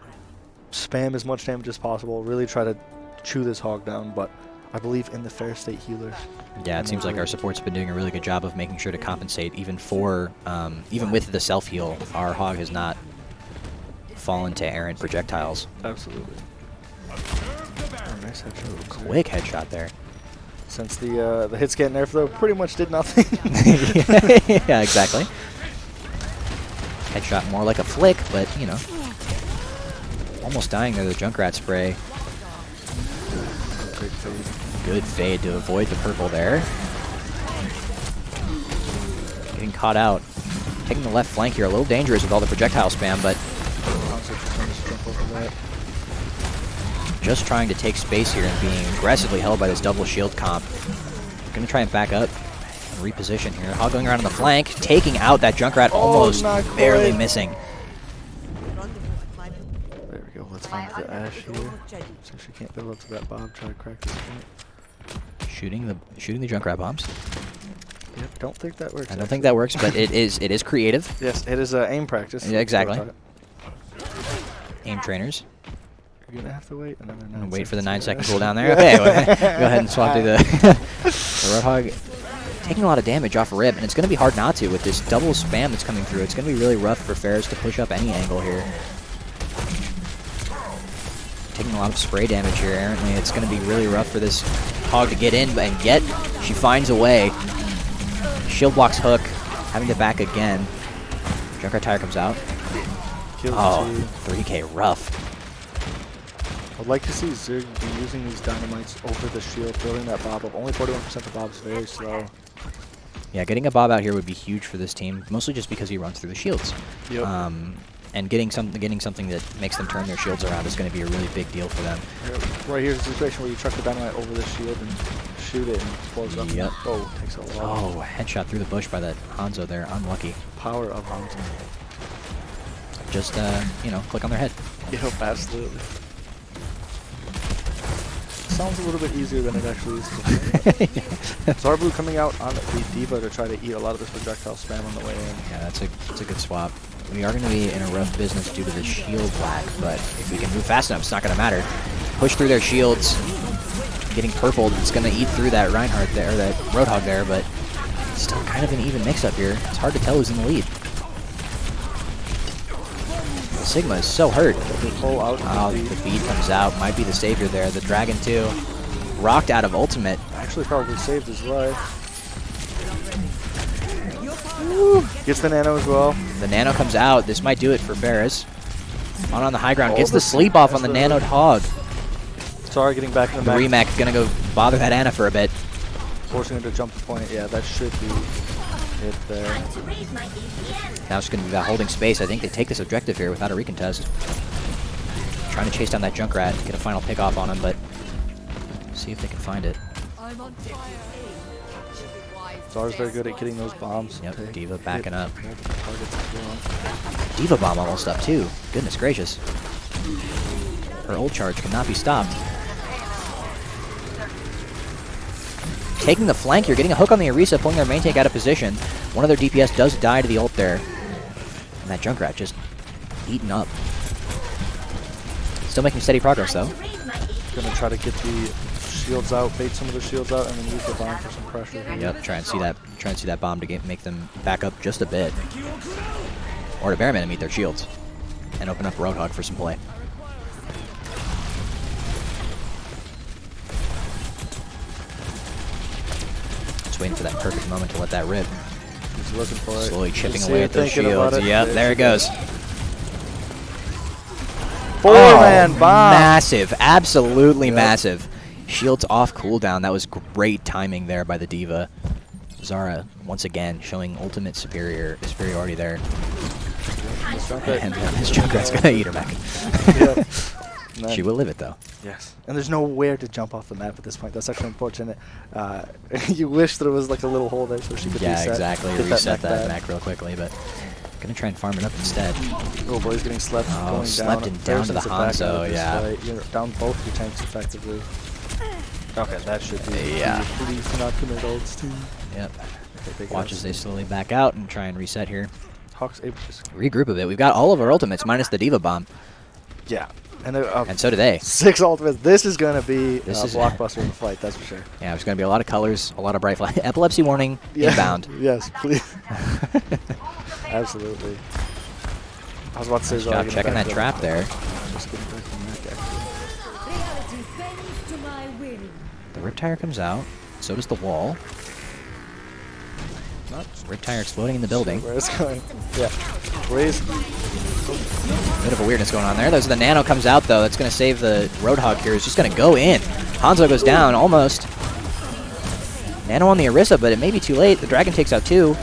spam as much damage as possible, really try to chew this hog down, but I believe in the Fair State healers. Yeah, it seems like our support's been doing a really good job of making sure to compensate even for, even with the self-heal, our hog has not fallen to errant projectiles. Absolutely. Oh, nice headshot. Quick headshot there. Since the hit scan nerf, though, pretty much did nothing. Yeah, exactly. Headshot more like a flick, but, almost dying there, the Junkrat spray. Great fade. Good fade to avoid the purple there. Getting caught out. Taking the left flank here, a little dangerous with all the projectile spam, but just trying to take space here and being aggressively held by this double shield comp. Gonna try and back up and reposition here. Hog going around on the flank, taking out that Junkrat, almost barely missing. There we go, let's find the Ashe here. So she can't build up to that bomb, try to crack this point. Shooting the Junkrat bombs. Yep, don't think that works. I don't think that works, but it is creative. Yes, it is aim practice. Yeah, exactly. Aim trainers. You're gonna have to wait another 9 wait for the 9-second seconds. cooldown there. Okay, go ahead and swap through the Roadhog. Taking a lot of damage off rip, and it's going to be hard not to with this double spam that's coming through. It's going to be really rough for Ferris to push up any angle here. Taking a lot of spray damage here, errantly. It's going to be really rough for this hog to get in, and yet she finds a way. Shield blocks hook, having to back again. Junkrat tire comes out. Oh, 3K rough. I'd like to see Zerg be using these dynamites over the shield, building that bob up. Only 41% of bob's very slow. Yeah, getting a bob out here would be huge for this team, mostly just because he runs through the shields. Yep. And getting something that makes them turn their shields around is going to be a really big deal for them. Right here's a situation where you chuck the dynamite over the shield and shoot it and it blows up. Yep. Oh, takes a lot. Oh, headshot through the bush by that Hanzo there. Unlucky. Power of Hanzo. Just, click on their head. Yep, absolutely. Sounds a little bit easier than it actually is. Zarblue coming out on the Diva to try to eat a lot of this projectile spam on the way in. Yeah, that's a good swap. We are going to be in a rough business due to the shield black, but if we can move fast enough, it's not going to matter. Push through their shields. Getting purpled, it's going to eat through that Reinhardt there, that Roadhog there, but it's still kind of an even mix-up here. It's hard to tell who's in the lead. Sigma is so hurt. The bead comes out. Might be the savior there. The Dragon too. Rocked out of ultimate. Actually probably saved his life. Woo. Gets the nano as well. The nano comes out. This might do it for Ferris. On the high ground. Gets the sleep off on the nanoed hog. Sorry, getting back in the back. The remake gonna go bother that Ana for a bit. Forcing him to jump the point. Yeah, that should be it there. Now it's going to be about holding space. I think they take this objective here without a recontest. Trying to chase down that Junkrat, get a final pick off on him, but see if they can find it. Zara's very good at getting those bombs. Yep, D.Va backing up. Multiple targets as well. D.Va bomb almost up too. Goodness gracious. Her ult charge cannot be stopped. Taking the flank here, getting a hook on the Orisa, pulling their main tank out of position. One of their DPS does die to the ult there. And that Junkrat just eaten up. Still making steady progress though. Gonna try to get the shields out, bait some of the shields out, and then use the bomb for some pressure. Yep, try and see that bomb to make them back up just a bit. Or to bare minimum meet their shields. And open up Roadhog for some play. Just waiting for that perfect moment to let that rip. He's looking for it. Slowly chipping You see away it, at those thinking about shields. it. Yep, there it goes. Four-man bomb. Massive, absolutely massive. Shields off cooldown. That was great timing there by the D.Va. Zara, once again, showing ultimate superiority there. And his Junkrat's gonna eat her back. She will live it though. Yes. And there's nowhere to jump off the map at this point. That's actually unfortunate. You wish there was like a little hole there so she could reset. Yeah, exactly. Reset that mech real quickly, but gonna try and farm it up instead. Oh boy, he's getting slept. Oh, slept and down to the Hanzo, yeah. You're down both your tanks effectively. Okay, that should be. Yeah. Please not commit ults too. Yep. Watch as they slowly back out and try and reset here. Hawk's able to regroup a bit. We've got all of our ultimates minus the D.Va bomb. Yeah. And so do they. 6 ultimates. This is going to be a blockbuster in the fight, that's for sure. Yeah, there's going to be a lot of colors, a lot of bright flags. Epilepsy warning, inbound. Yes, please. Absolutely. I was about to say, nice job checking that trap there. Just getting back from that, actually. The Riptire comes out. So does the wall. Riptire exploding in the building. Where it's going. Yeah. Blaze. Bit of a weirdness going on there. There's the Nano comes out though. That's going to save the Roadhog here. He's just going to go in. Hanzo goes down almost. Nano on the Orisa, but it may be too late. The Dragon takes out 2.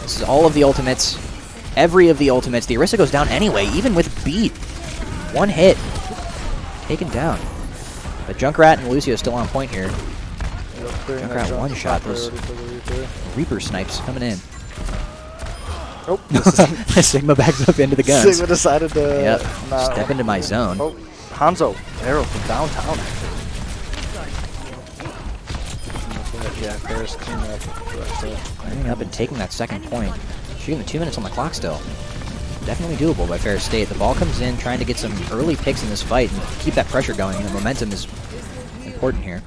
This is all of the ultimates. Every of the ultimates. The Orisa goes down anyway, even with beat. 1 hit. Taken down. But Junkrat and Lucio still on point here. Junkrat one-shot those Reaper snipes coming in. Oh, Sigma backs up into the guns. Sigma decided to step into my zone. Oh, Hanzo, arrow from downtown. Yeah, Ferris cleaning up. Cleaning up and taking that second point. Shooting 2 minutes on the clock still. Definitely doable by Ferris State. The ball comes in, trying to get some early picks in this fight and keep that pressure going. The momentum is important here.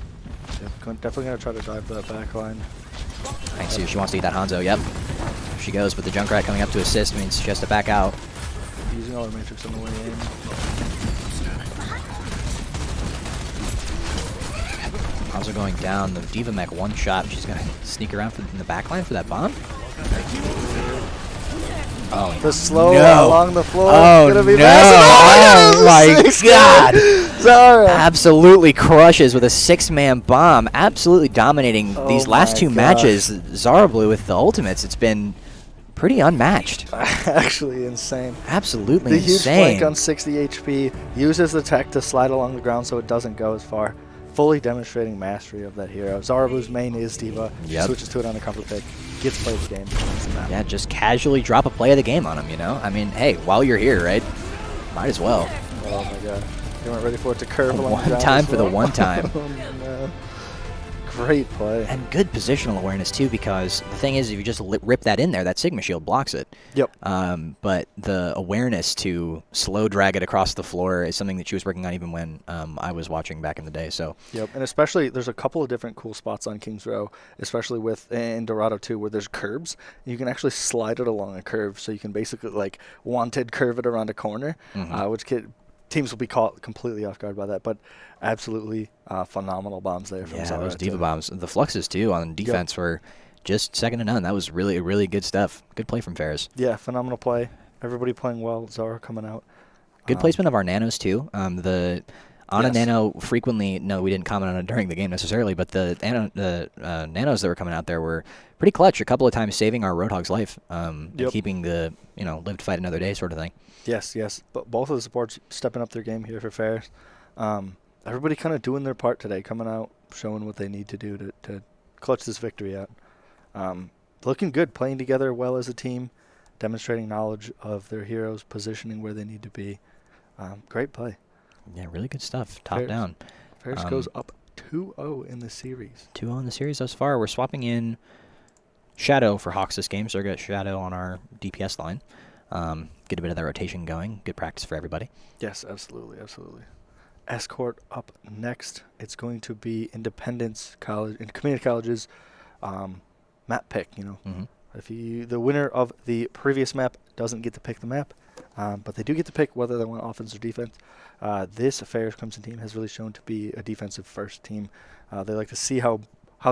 Definitely going to try to drive that back line. I see she wants to eat that Hanzo. Yep. There she goes, but the Junkrat coming up to assist means she has to back out. Using all her matrix on the way in. Hanzo going down. The D.Va mech one shot. She's going to sneak around in the back line for that bomb. Oh, the slow along the floor. Oh, gonna be no. Oh, my God. Zara. Absolutely crushes with a 6-man bomb. Absolutely dominating these last 2 matches. Zara Blue with the ultimates. It's been pretty unmatched. Actually insane. Absolutely insane. The huge flank on 60 HP. Uses the tech to slide along the ground so it doesn't go as far. Fully demonstrating mastery of that hero. Zara Blue's main is D.Va. Yep. Switches to it on the comfort pick. Gets played the game. Yeah, just casually drop a play of the game on him, you know? I mean, hey, while you're here, right? Might as well. Oh my God. You weren't ready for it to curve along one time for the one time. Oh, no. Great play. And good positional awareness, too, because the thing is, if you just rip that in there, that Sigma shield blocks it. Yep. But the awareness to slow drag it across the floor is something that she was working on even when I was watching back in the day. So. Yep, and especially there's a couple of different cool spots on Kings Row, especially in Dorado, too, where there's curbs. You can actually slide it along a curve, so you can basically, like, wanted curve it around a corner, which teams will be caught completely off guard by that, but absolutely phenomenal bombs there from Zara. Those D.Va bombs. The fluxes, too, on defense were just second to none. That was really, really good stuff. Good play from Ferris. Yeah, phenomenal play. Everybody playing well. Zara coming out. Good placement of our nanos, too. The Ana Nano frequently, no, we didn't comment on it during the game necessarily, but the nanos that were coming out there were pretty clutch a couple of times, saving our Roadhog's life and keeping the, live to fight another day sort of thing. Yes. But both of the supports stepping up their game here for Ferris. Everybody kind of doing their part today, coming out, showing what they need to do to clutch this victory out. Looking good, playing together well as a team, demonstrating knowledge of their heroes, positioning where they need to be. Great play. Yeah, really good stuff. Top Ferris, down. Ferris goes up 2-0 in the series. 2-0 in the series thus far. We're swapping in Shadow for Hawks this game, so we're going to get Shadow on our DPS line. Get a bit of that rotation going. Good practice for everybody. Yes, absolutely, absolutely. Escort up next. It's going to be Independence College and community colleges map pick. If the winner of the previous map doesn't get to pick the map, but they do get to pick whether they want offense or defense. This Ferris Crimson team has really shown to be a defensive first team. They like to see how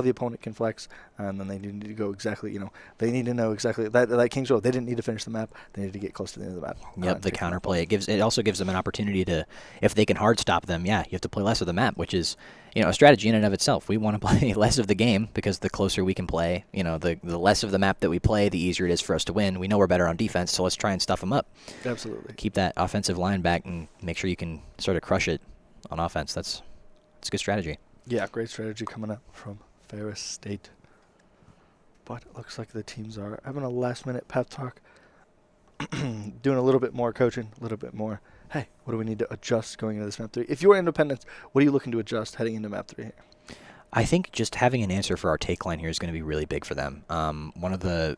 the opponent can flex, and then they need to go exactly, they need to know exactly that Kings Row, they didn't need to finish the map, they need to get close to the end of the map. Yep, the counterplay. It also gives them an opportunity to, if they can hard stop them, you have to play less of the map, which is, a strategy in and of itself. We want to play less of the game because the closer we can play, the less of the map that we play, the easier it is for us to win. We know we're better on defense, so let's try and stuff them up. Absolutely. Keep that offensive line back and make sure you can sort of crush it on offense. It's a good strategy. Yeah, great strategy coming up from Ferris State. But it looks like the teams are having a last-minute pep talk, doing a little bit more coaching, a little bit more, hey, what do we need to adjust going into this map 3? If you are Independence, what are you looking to adjust heading into map 3 here? I think just having an answer for our take line here is going to be really big for them. One of the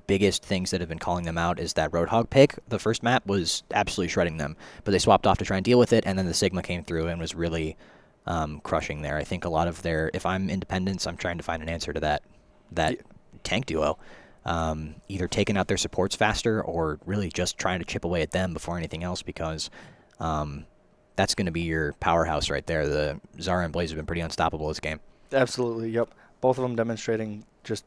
biggest things that have been calling them out is that Roadhog pick. The first map was absolutely shredding them, but they swapped off to try and deal with it, and then the Sigma came through and was really crushing there. I think a lot of if I'm Independence, I'm trying to find an answer to that tank duo. Either taking out their supports faster or really just trying to chip away at them before anything else, because that's going to be your powerhouse right there. The Zara and Blaze have been pretty unstoppable this game. Absolutely, yep. Both of them demonstrating just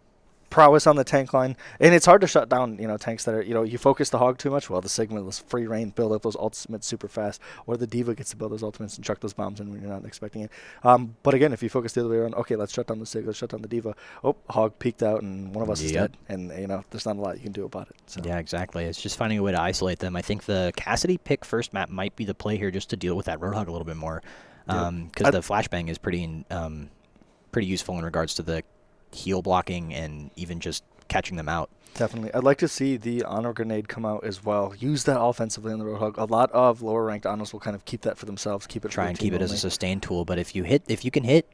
prowess on the tank line, and it's hard to shut down tanks that are you focus the Hog too much. Well, the Sigma is free reign, build up those ultimates super fast, or the Diva gets to build those ultimates and chuck those bombs in when you're not expecting it. But again, if you focus the other way around, okay, let's shut down the Sig, let's shut down the Diva. Oh, Hog peeked out and one of us is dead, and there's not a lot you can do about it. So. Yeah, exactly. It's just finding a way to isolate them. I think the Cassidy pick first map might be the play here, just to deal with that Roadhog a little bit more, because the flashbang is pretty useful in regards to the heal blocking and even just catching them out. Definitely. I'd like to see the Honor Grenade come out as well. Use that offensively on the Roadhog. A lot of lower ranked Honors will kind of keep that for themselves. Try and keep it as a sustained tool, but if you can hit,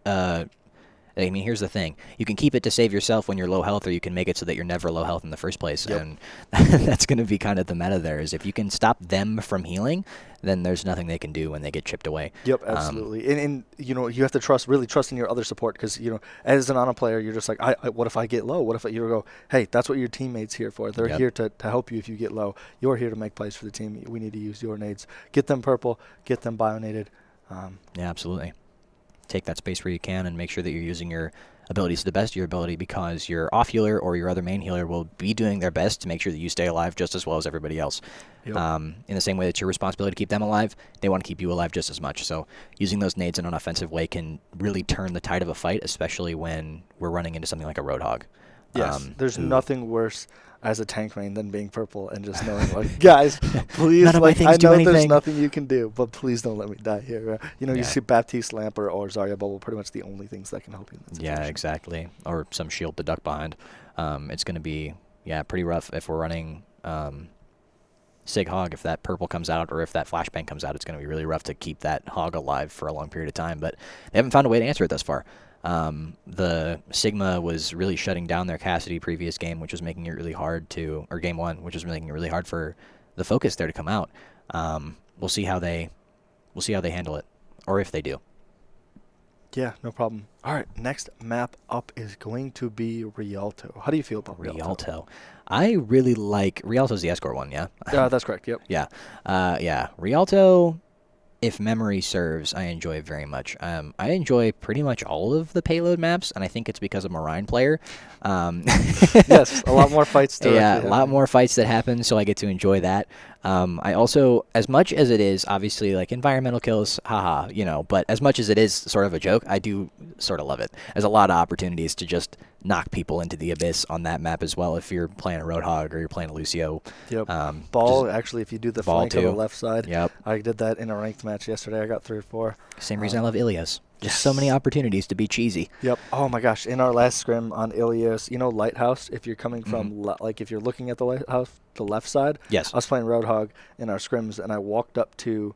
here's the thing. You can keep it to save yourself when you're low health, or you can make it so that you're never low health in the first place. Yep. And that's going to be kind of the meta there, is if you can stop them from healing, then there's nothing they can do when they get chipped away. Yep, absolutely. And you have to really trust in your other support, because, as an Honor player, you're just like, what if I get low? What if you go, hey, that's what your teammates here for. They're here to help you if you get low. You're here to make plays for the team. We need to use your nades. Get them purple, get them bionated. Yeah, absolutely. Take that space where you can and make sure that you're using your abilities to the best of your ability, because your off healer or your other main healer will be doing their best to make sure that you stay alive just as well as everybody else. Yep. In the same way that it's your responsibility to keep them alive, they want to keep you alive just as much. So using those nades in an offensive way can really turn the tide of a fight, especially when we're running into something like a Roadhog. Yes, there's nothing worse as a tank main than being purple and just knowing, like, guys, please, I know there's nothing you can do, but please don't let me die here. You see Baptiste Lamp or Zarya Bubble, pretty much the only things that can help you in that situation. Yeah, exactly. Or some shield to duck behind. It's going to be, pretty rough if we're running Sig Hog. If that purple comes out or if that flashbang comes out, it's going to be really rough to keep that Hog alive for a long period of time. But they haven't found a way to answer it thus far. The Sigma was really shutting down their Cassidy previous game, which was making it really hard or game one, which was making it really hard for the focus there to come out. We'll see how they handle it, or if they do. Yeah, no problem. All right, next map up is going to be Rialto. How do you feel about Rialto? I really like Rialto's the escort one, yeah? That's correct, yep. Yeah. Rialto, if memory serves, I enjoy very much. I enjoy pretty much all of the payload maps, and I think it's because I'm a Rhine player. Yes, a lot more fights. A lot more fights that happen, so I get to enjoy that. I also, as much as it is obviously like environmental kills, but as much as it is sort of a joke, I do sort of love it. There's a lot of opportunities to just knock people into the abyss on that map as well, if you're playing a Roadhog or you're playing a Lucio. Yep. Ball, actually, if you do the flank on the left side. Yep. I did that in a ranked match yesterday. I got 3 or 4. Same reason I love Ilios. Just so many opportunities to be cheesy. Yep. Oh my gosh! In our last scrim on Ilios, you know Lighthouse. If you're coming from like if you're looking at the Lighthouse, the left side. Yes. I was playing Roadhog in our scrims, and I walked up to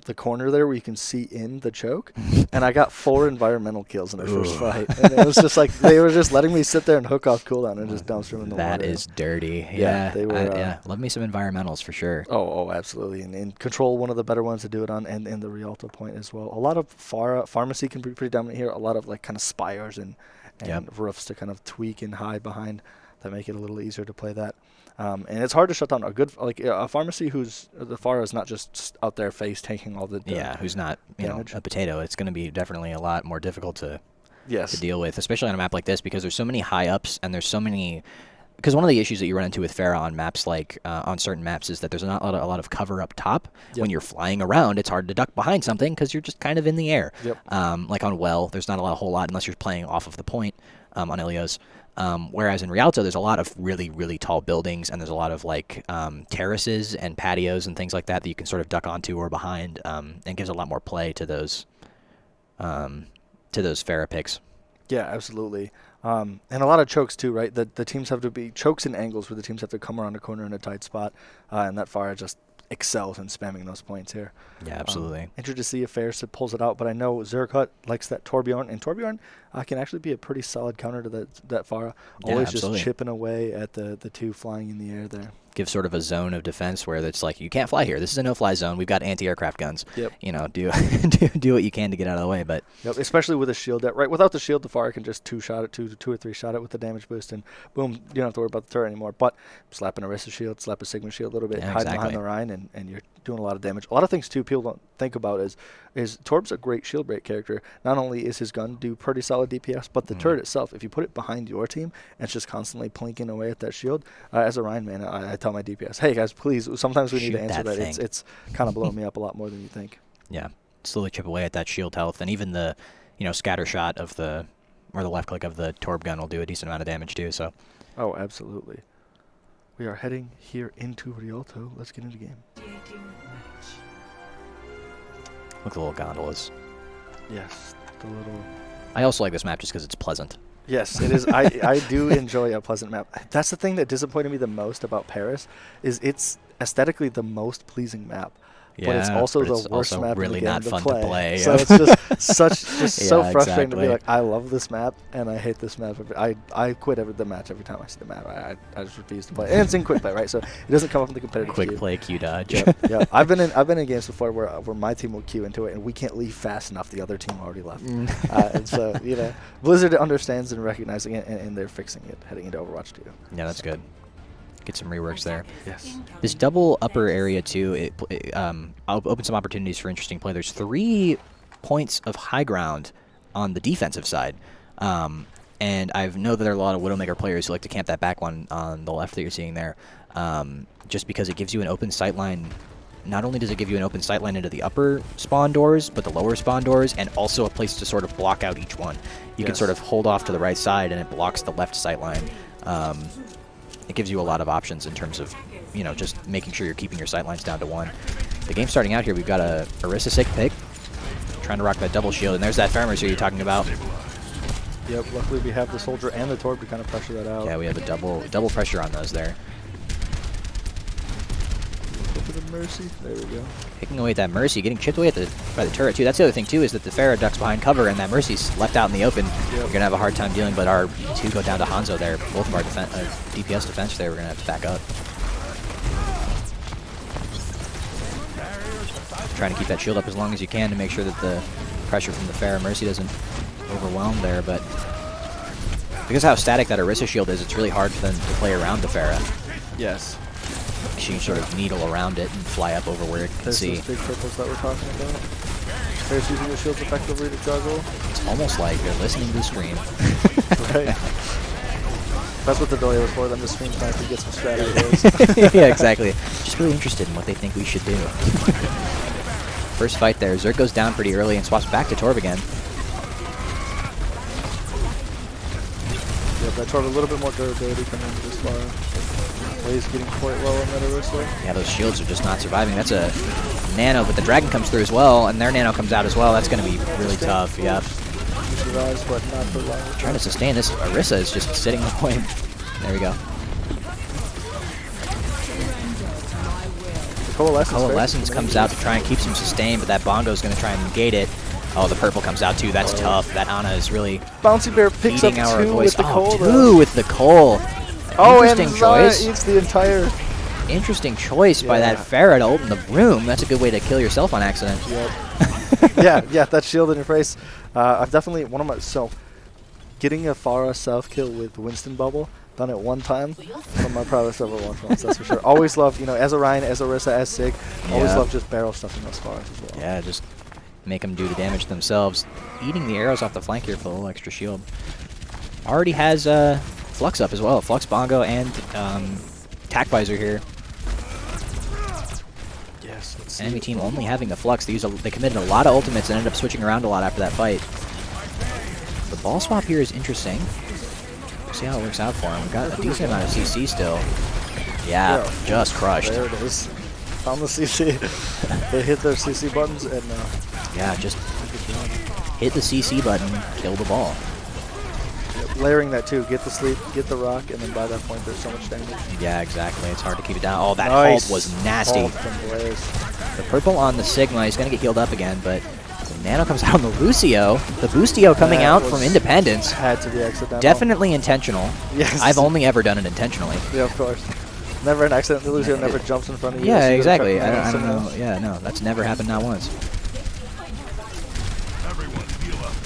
the corner there where you can see in the choke, and I got 4 environmental kills in the first fight. And it was just like they were just letting me sit there and hook off cooldown and just dumpster in the water. That is dirty. Yeah, they were. Yeah, love me some environmentals for sure. Oh, absolutely. And Control, one of the better ones to do it on, and the Rialto point as well. A lot of Pharmacy can be pretty dominant here. A lot of like kind of spires and roofs to kind of tweak and hide behind that make it a little easier to play that. And it's hard to shut down a good a Pharmacy who's the Pharah is not just out there face tanking all the who's not damage. A potato. It's going to be definitely a lot more difficult to Yes. to deal with, especially on a map like this, because there's so many high ups and there's so many. Because one of the issues that you run into with Farah on maps like on certain maps is that there's not a lot of cover up top. Yep. When you're flying around, it's hard to duck behind something because you're just kind of in the air. Yep. Like on Well, there's not a whole lot unless you're playing off of the point on Ilios. Whereas in Rialto, there's a lot of really, really tall buildings, and there's a lot of like terraces and patios and things like that that you can sort of duck onto or behind, and gives a lot more play to those Farah picks. Yeah, absolutely. And a lot of chokes too, right? The teams have to be chokes and angles where the teams have to come around a corner in a tight spot, and that Farah just excels in spamming those points here. Yeah, absolutely. Interested to see if Ferris pulls it out, but I know Zerkut likes that Torbjorn, and Torbjorn can actually be a pretty solid counter to that Farah. Yeah, Always absolutely. just chipping away at the 2 flying in the air there. Give sort of a zone of defense where it's like, you can't fly here. This is a no-fly zone. We've got anti-aircraft guns. Yep. Do do what you can to get out of the way. But Yep, especially with a shield. Right, without the shield, the Farah can just 2 or 3 shot it with the damage boost, and boom, you don't have to worry about the turret anymore. But slap an Orisa shield, slap a Sigma shield a little bit, Yeah, hide exactly. behind the Rhine, and you're doing a lot of damage. A lot of things too people don't think about is Torb's a great shield break character. Not only is his gun do pretty solid DPS, but the turret itself, if you put it behind your team and it's just constantly plinking away at that shield, as a Rhine man, I tell my DPS, hey guys, please, sometimes we need Shoot to answer that that. thing. It's kind of blowing me up a lot more than you think. yeah, slowly chip away at that shield health, and even the scatter shot of the left click of the Torb gun will do a decent amount of damage too. So Oh, absolutely. We are heading here into Rialto. Let's get into the game. look at the little gondolas. Yes, the little... I also like this map just because it's pleasant. Yes, it is. I do enjoy a pleasant map. That's the thing that disappointed me the most about Paris, is it's aesthetically the most pleasing map. But it's also the worst also map really in the game not to fun play. to play. So Yeah. it's just so Yeah, frustrating to be exactly. like, I love this map and I hate this map. I quit the match every time I see the map. I just refuse to play. And it's in quick play, right? So it doesn't come up in the competitive Quick queue. play, Q dodge. Yeah. I've been in games before where my team will queue into it and we can't leave fast enough. The other team already left. And so Blizzard understands and recognizing it, and they're fixing it heading into Overwatch 2. Yeah, that's good. Get some reworks there. Yes. This double upper area too, I'll open some opportunities for interesting play. There's 3 points of high ground on the defensive side, and I know that there are a lot of Widowmaker players who like to camp that back one on the left that you're seeing there, just because it gives you an open sight line. Not only does it give you an open sight line into the upper spawn doors, but the lower spawn doors, and also a place to sort of block out each one. You can sort of hold off to the right side, and it blocks the left sight line. It gives you a lot of options in terms of, just making sure you're keeping your sight lines down to 1. The game starting out here, we've got a Orisa sick pick, trying to rock that double shield, and there's that Ferris you're talking about. Yep. Luckily, we have the soldier and the Torb to kind of pressure that out. Yeah, we have a double pressure on those there. Go for the Mercy. There we go. Picking away at that Mercy, getting chipped away by the turret too. That's the other thing too, is that the Farah ducks behind cover and that Mercy's left out in the open. We're gonna have a hard time dealing, but our 2 go down to Hanzo there. Both of our DPS defense there, we're gonna have to back up. Trying to keep that shield up as long as you can to make sure that the pressure from the Farah Mercy doesn't overwhelm there, but because how static that Orisa shield is, it's really hard for them to play around the Farah. Yes. She can sort of needle around it and fly up over where it can There's see. those big purples that we're talking about. Ferris using the shields effectively to juggle. It's almost like you're listening to the scream. Right. That's what the delay was for, them to stream time to get some strat ideas. Yeah, exactly. Just really interested in what they think we should do. First fight there. Zerk goes down pretty early and swaps back to Torb again. Yeah, that Torb a little bit more durability coming into this far. Blaze getting quite low on that Orisa. Yeah, those shields are just not surviving. That's a nano, but the dragon comes through as well, and their nano comes out as well. That's going to be really tough. Yep. He survives, but not for long. Trying to sustain this. Orisa is just sitting on point. There we go. Coalescence comes out to try and keep some sustain, but that Bongo is going to try and negate it. Oh, the purple comes out too. That's tough. That Ana is really Bouncy Bear picks up our 2 voice. with the coal. 2 with the coal. Oh, interesting and choice. Eats the entire. Interesting choice by that Ferret to open the room. That's a good way to kill yourself on accident. Yep. yeah, that shield in your face. I've definitely getting a Pharah self kill with Winston Bubble. Done it one time. One of my proudest Overwatch ones, that's for sure. Always loved, as Orion, as Orisa, as Sig. Always loved just barrel stuffing those Pharahs as well. Yeah, just make them do the damage themselves. Eating the arrows off the flank here for a little extra shield. Already has Flux up as well. Flux, Bongo, and Tac Visor here. Yes. Enemy team only having the Flux. They committed a lot of ultimates and ended up switching around a lot after that fight. The ball swap here is interesting. We'll see how it works out for him. We've got a decent amount of CC still. Yeah, just crushed. There it is. Found the CC. They hit their CC buttons and yeah, just hit the CC button, kill the ball. Layering that too, get the sleep, get the rock, and then by that point there's so much damage. Yeah, exactly. It's hard to keep it down. Oh, that halt was nasty. The purple on the Sigma, he's going to get healed up again, but the nano comes out on the Lucio. The Boostio coming out from Independence. Had to be accidental. Definitely intentional. Yes. I've only ever done it intentionally. Yeah, of course. Never an accident. The Lucio never jumps in front of you. Yeah, exactly. I don't know. Yeah, no, that's never happened, not once.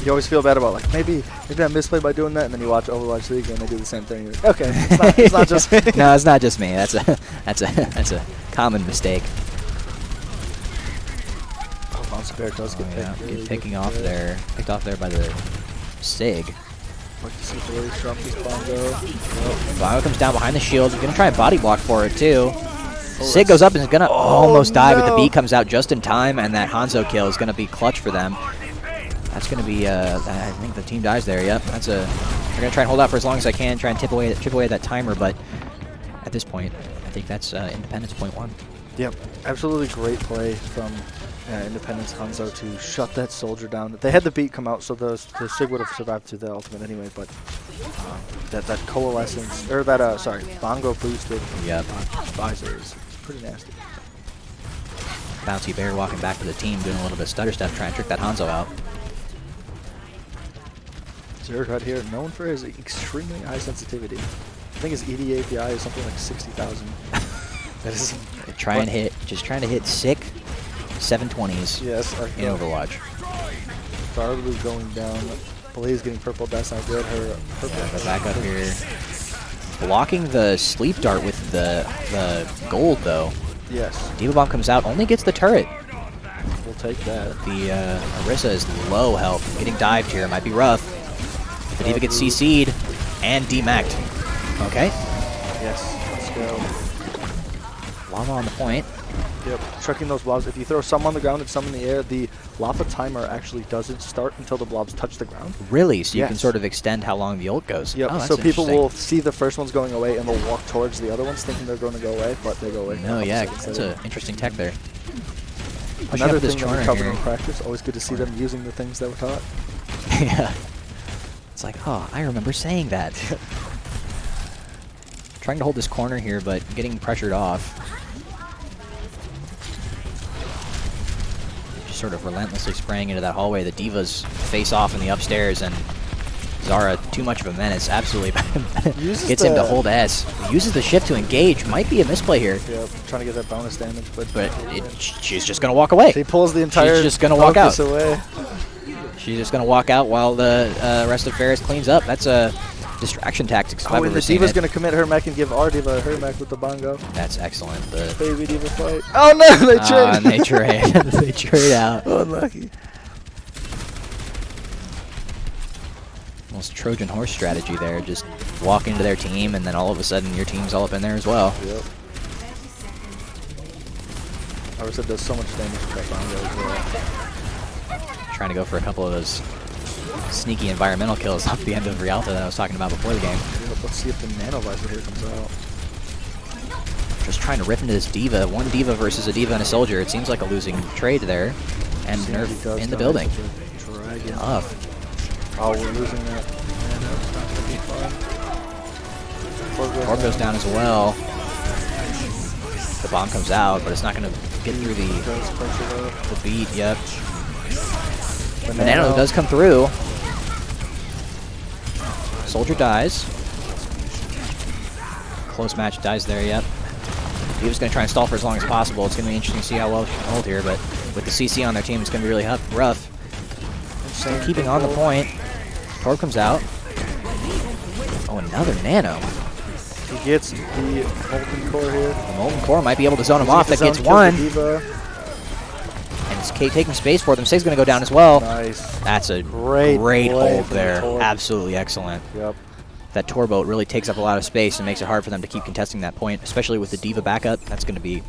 You always feel bad about maybe I misplayed by doing that, and then you watch Overwatch League and they do the same thing. You're like, okay, it's not just me. No, it's not just me. That's a common mistake. Oh, Bouncy Bear does get picked. Picked off there by the Sig. Like to see Ferris drop this Bongo. Bongo comes down behind the shield. He's gonna try and body block for it too. Sig goes up and is gonna almost die, but the beat comes out just in time, and that Hanzo kill is gonna be clutch for them. That's going to be, I think the team dies there, yep. They're going to try and hold out for as long as I can, try and chip away at that timer, but at this point, I think that's Independence .1. Yep, absolutely great play from Independence Hanzo to shut that soldier down. They had the beat come out, so the Sig would have survived to the ultimate anyway, but that coalescence, or that, Bongo boosted visor is pretty nasty. Bouncy Bear walking back to the team, doing a little bit of stutter step, trying to trick that Hanzo out. Zerg right here, known for his extremely high sensitivity. I think his ED API is something like 60,000. That is just trying to hit sick 720s in Overwatch. Darlu going down. Blaze getting purple, that's not good. Her purple. Yeah, back up here. Blocking the sleep dart with the gold though. Yes. Diva Bomb comes out, only gets the turret. We'll take that. The Orisa is low health, getting dived here, might be rough. The Diva gets CC'd and demac'd. Okay. Yes, let's go. Lava on the point. Yep, trucking those blobs. If you throw some on the ground and some in the air, the lava timer actually doesn't start until the blobs touch the ground. Really? So you can sort of extend how long the ult goes? Yep, oh, so people will see the first one's going away and they'll walk towards the other ones thinking they're going to go away, but they go away. No, yeah, that's an interesting tech there. Another thing that we covered in practice, always good to see them using the things that were taught. Yeah. It's like, oh, I remember saying that. Trying to hold this corner here, but getting pressured off. Just sort of relentlessly spraying into that hallway. The Divas face off in the upstairs, and Zara, too much of a menace, absolutely gets him to hold S. Uses the shift to engage. Might be a misplay here. Yeah, trying to get that bonus damage, but she's just going to walk away. He pulls the entire She's just going to walk out. Away. She's just going to walk out while the rest of Ferris cleans up. That's a distraction tactics. Oh, and the Diva's going to commit her mech and give our Diva her mech with the Bongo. That's excellent. The baby Diva fight. Oh no, they trade. And they trade. They trade out. Unlucky. Almost Trojan horse strategy there. Just walk into their team, and then all of a sudden your team's all up in there as well. Yep. Orisa does so much damage with that Bongo as well. Trying to go for a couple of those sneaky environmental kills off the end of Rialta that I was talking about before the game. Let's see if the Nano Visor here comes out. Just trying to rip into this D.Va. One D.Va versus a D.Va and a soldier. It seems like a losing trade there. And Nerf in the building. Tough. Oh, we're losing that. Man, that's not going to be fun. Orb goes down as well. The bomb comes out, but it's not going to get through the beat. Yep. The nano does come through. Soldier dies. Close match, dies there, yep. D.Va's going to try and stall for as long as possible. It's going to be interesting to see how well she can hold here, but with the CC on their team, it's going to be really rough. So keeping on the point. Torb comes out. Oh, another nano. He gets the Molten Core here. The Molten Core might be able to zone him off. That gets one. And it's taking space for them. Seg's going to go down as well. Nice. That's a great hold there. The Absolutely excellent. Yep. That Tor boat really takes up a lot of space and makes it hard for them to keep contesting that point, especially with the D.Va backup. That's going to be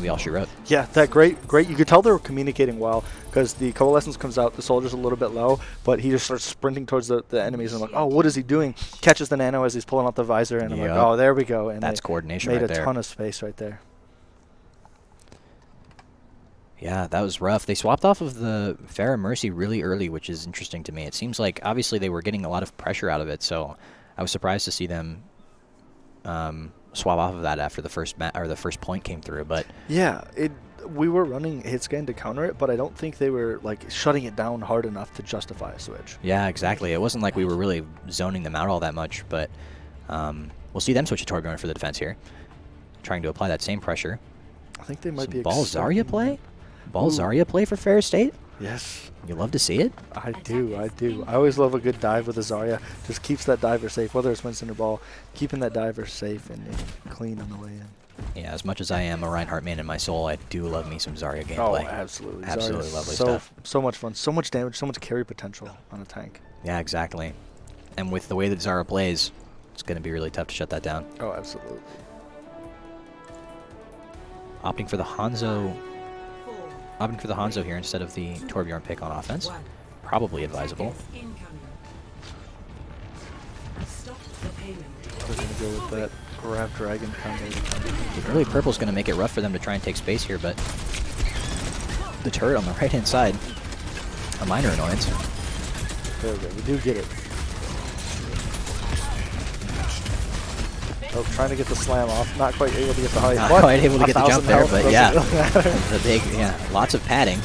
all she wrote. Yeah, that great. You could tell they were communicating well because the Coalescence comes out, the soldier's a little bit low, but he just starts sprinting towards the enemies and I'm like, oh, what is he doing? Catches the nano as he's pulling out the visor and I'm like, oh, there we go. And that's coordination right there. Made a ton of space right there. Yeah, that was rough. They swapped off of the Pharah Mercy really early, which is interesting to me. It seems like obviously they were getting a lot of pressure out of it, so I was surprised to see them swap off of that after the first point came through. But yeah, we were running hit scan to counter it, but I don't think they were like shutting it down hard enough to justify a switch. Yeah, exactly. It wasn't like we were really zoning them out all that much, but we'll see them switch to Torb going for the defense here, trying to apply that same pressure. I think they might be ball Zarya play. Ball Zarya play for Ferris State? Yes. You love to see it? I do. I always love a good dive with a Zarya. Just keeps that diver safe, whether it's Winston or Ball, keeping that diver safe and clean on the way in. Yeah, as much as I am a Reinhardt man in my soul, I do love me some Zarya gameplay. Oh, absolutely. Absolutely lovely stuff. stuff. So much fun. So much damage, so much carry potential on a tank. Yeah, exactly. And with the way that Zarya plays, it's going to be really tough to shut that down. Oh, absolutely. Opting for the Hanzo here instead of the Torbjorn pick on offense. Probably advisable. We're going to go with that grab dragon combo. Early purple's going to make it rough for them to try and take space here, but the turret on the right-hand side, a minor annoyance. There we go. We do get it. Oh, trying to get the slam off. Not quite able to get the height. Not quite able to get the jump there, but yeah. The big, lots of padding.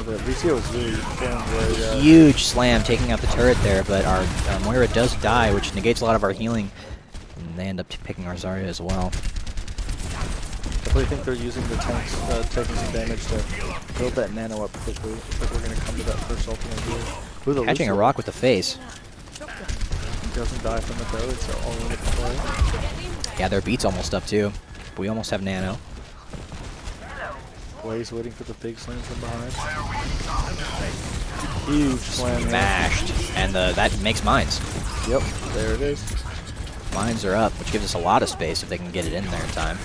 The VCO is really very, huge slam taking out the turret there, but our Moira does die, which negates a lot of our healing. And they end up picking our Zarya as well. Definitely think they're using the tanks, taking some damage to build that nano up quickly. Looks like we're going to come to that first ultimate here. Catching a rock with the face. Doesn't die from the throw, so all in the play. Yeah, their beat's almost up too. We almost have nano. Blaze waiting for the big slam from behind. Huge slam. Smashed. And that makes mines. Yep, there it is. Mines are up, which gives us a lot of space if they can get it in there in time.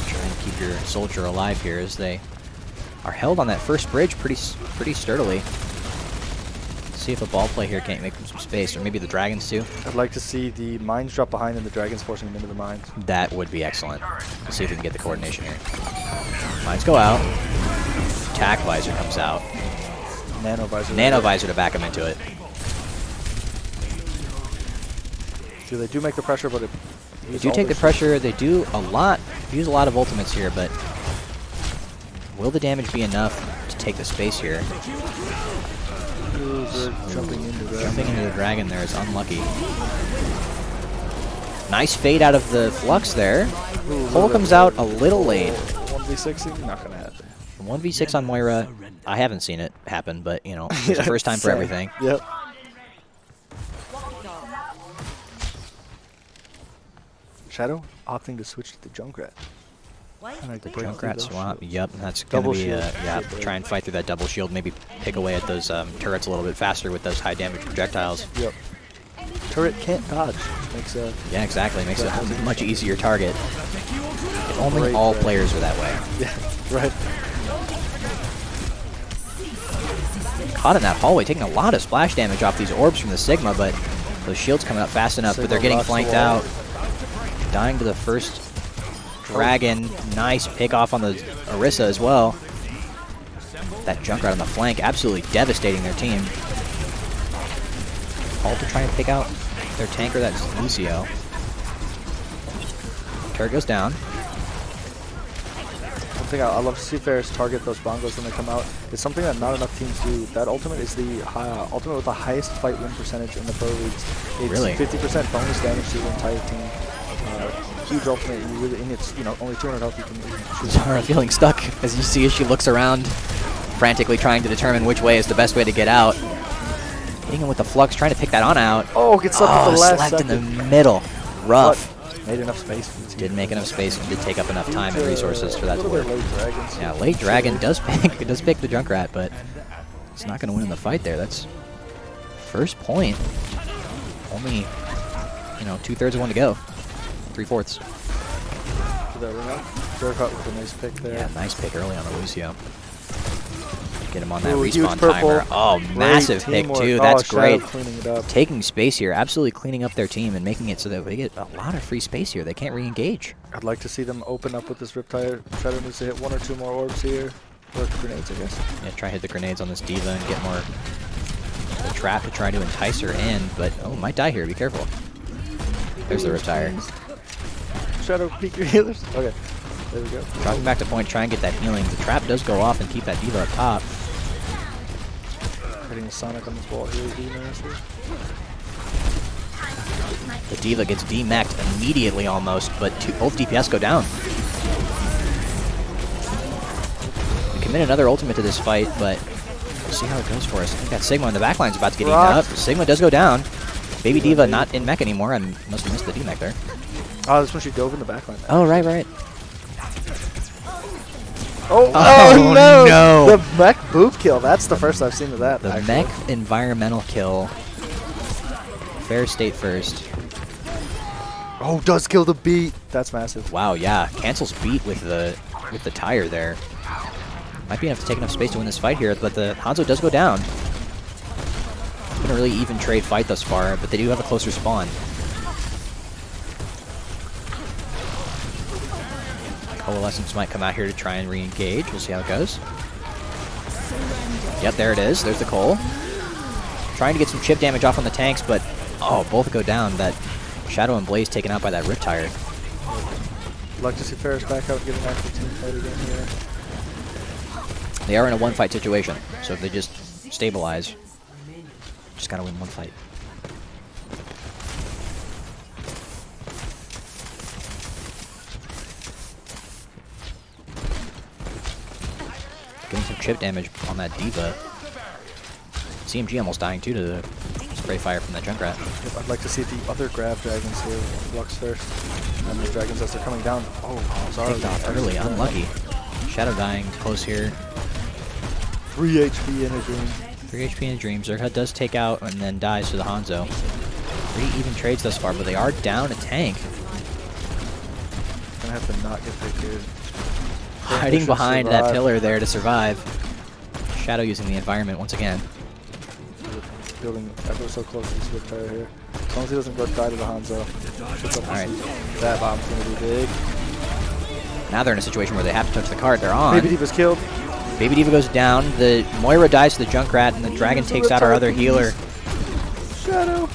Try and keep your soldier alive here as they are held on that first bridge pretty sturdily. See if a ball play here can't make them some space, or maybe the dragons too. I'd like to see the mines drop behind and the dragons forcing them into the mines. That would be excellent. We'll see if we can get the coordination here. Mines go out. Attack visor comes out. Nano visor. Nano visor to back them into it. So they do make the pressure, but they do take the pressure. They do use a lot of ultimates here, but will the damage be enough to take the space here? Jumping into the dragon there is unlucky. Nice fade out of the flux there. Cole comes out a little late. 1v6, not gonna happen. 1v6 on Moira. I haven't seen it happen, but you know, it's the first time for everything. Yep. Shadow opting to switch to the Junkrat. Junkrat swap, yep, that's going to be, try and fight through that double shield, maybe pick away at those turrets a little bit faster with those high damage projectiles. Yep. Turret can't dodge. Makes a yeah, exactly, makes it a much easier target. If only all players were that way. Yeah, right. Caught in that hallway, taking a lot of splash damage off these orbs from the Sigma, but those shields coming up fast enough, but they're getting flanked out. dying to the first dragon. Nice pick off on the Orisa as well. That Junkrat on the flank absolutely devastating their team. Alter trying to pick out their tanker, that's Lucio. Turret goes down. One thing I love to see Ferris target those bongos when they come out. It's something that not enough teams do. That ultimate is the ultimate with the highest fight win percentage in the pro leagues. It's Really? 50% bonus damage to the entire team. Huge ultimate, and it's only 200 health. You can shoot. Zara feeling stuck as you see as she looks around, frantically trying to determine which way is the best way to get out. Hitting him with the flux, trying to pick that on out. Oh, gets up at the last slapped second. in the middle. Rough. But made enough space for the team. Didn't make enough space and did take up enough time and resources for that to work. Late dragons. Yeah, late dragon does pick the Junkrat, but it's not going to win in the fight there. That's first point. Only 2/3 of one to go. 3/4. Durcut with a nice pick there. Yeah, nice pick early on the Lucio. Get him on that Ooh, huge respawn purple. timer. Oh, Great massive pick teamwork. too. Oh, That's Shadow great. cleaning it up. Taking space here, absolutely cleaning up their team and making it so that they get a lot of free space here. They can't re-engage. I'd like to see them open up with this Riptide. Shadow needs to hit 1 or 2 more orbs here. Or grenades, I guess. Yeah, try to hit the grenades on this Diva and get more the trap to try to entice her in, but might die here. Be careful. There's the Riptire. Shadow, peek your healers. Okay, there we go. Dropping back to point, try and get that healing. The trap does go off and keep that Diva up top. Hitting a Sonic on this wall here. The Diva gets demeched immediately almost, but both DPS go down. We commit another ultimate to this fight, but we'll see how it goes for us. I think that Sigma in the backline is about to get eaten up. Sigma does go down. Baby Diva not in mech anymore. I must have missed the demech there. Oh, this one she dove in the backline. Oh, right. Oh no! The mech boob kill. That's the first I've seen of that. The mech environmental kill. Fair state first. Oh, does kill the beat. That's massive. Wow, yeah. Cancels beat with the tire there. Might be enough to take enough space to win this fight here, but the Hanzo does go down. It's been a really even trade fight thus far, but they do have a closer spawn. Coalescence might come out here to try and re-engage. We'll see how it goes. Yep, there it is. There's the coal. Trying to get some chip damage off on the tanks, but both go down. That Shadow and Blaze taken out by that Riptire. I'd like to see Ferris back out and get an active team fight again here. They are in a one-fight situation, so if they just stabilize, just gotta win one fight. Getting some chip damage on that Diva. CMG almost dying too to the spray fire from that Junkrat. Yep, I'd like to see the other grab dragons here. Lux first. And these dragons as they're coming down. Oh, Zara. Picked off early, unlucky. Shadow dying close here. 3 HP in a dream. 3 HP in a dream. Zerka does take out and then dies to the Hanzo. Pretty even trades thus far, but they are down a tank. Gonna have to not get picked here. Hiding behind that pillar there to survive. Shadow using the environment once again. Building ever so close to this Riptire here. As long as he doesn't go die to the Hanzo. Alright. That bomb's gonna be big. Now they're in a situation where they have to touch the cart. They're on. Baby Diva's killed. Baby Diva goes down. The Moira dies to the Junkrat, and the Dragon takes out our other healer. Shadow.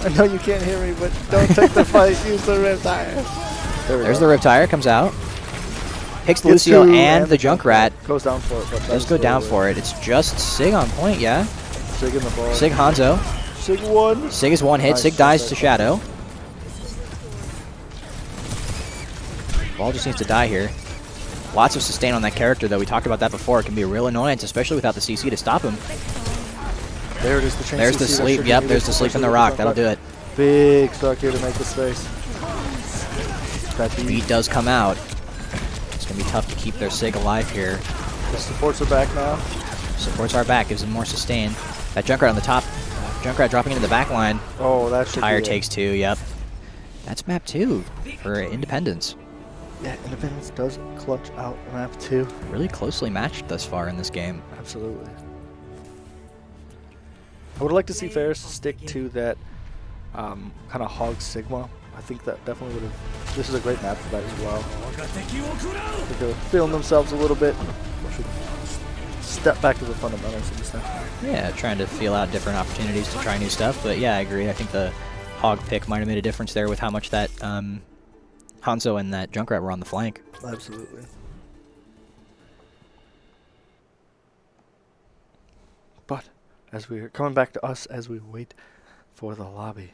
I know you can't hear me, but don't take the fight. Use the Riptire. There's the Riptire. Comes out. Picks Lucio and the Junkrat. Goes down for it. But Does go down for it. It's just Sig on point, yeah. Sig in the ball. Sig Hanzo. Sig one. Sig is one hit. Nice. Sig dies to Shadow. Ball just needs to die here. Lots of sustain on that character, though. We talked about that before. It can be a real annoyance, especially without the CC to stop him. There it is. The There's the sleep. Yep, there's the sleep in the rock. That'll do it. Big stuck here to make the space. That Beat does come out. It's going to be tough to keep their Sig alive here. The supports are back now. Supports are back. Gives them more sustain. That Junkrat on the top. Junkrat dropping into the back line. Oh, that should Tire be takes 2. Yep. That's map 2 for Independence. Yeah, Independence does clutch out map 2. Really closely matched thus far in this game. Absolutely. I would like to see Ferris stick to that kind of hog Sigma I think that definitely would have. This is a great map for that as well. I think they're feeling themselves a little bit. Should step back to the fundamentals of this next map. Yeah, trying to feel out different opportunities to try new stuff. But yeah, I agree. I think the hog pick might have made a difference there with how much that Hanzo and that Junkrat were on the flank. Absolutely. But as we're coming back to us as we wait for the lobby.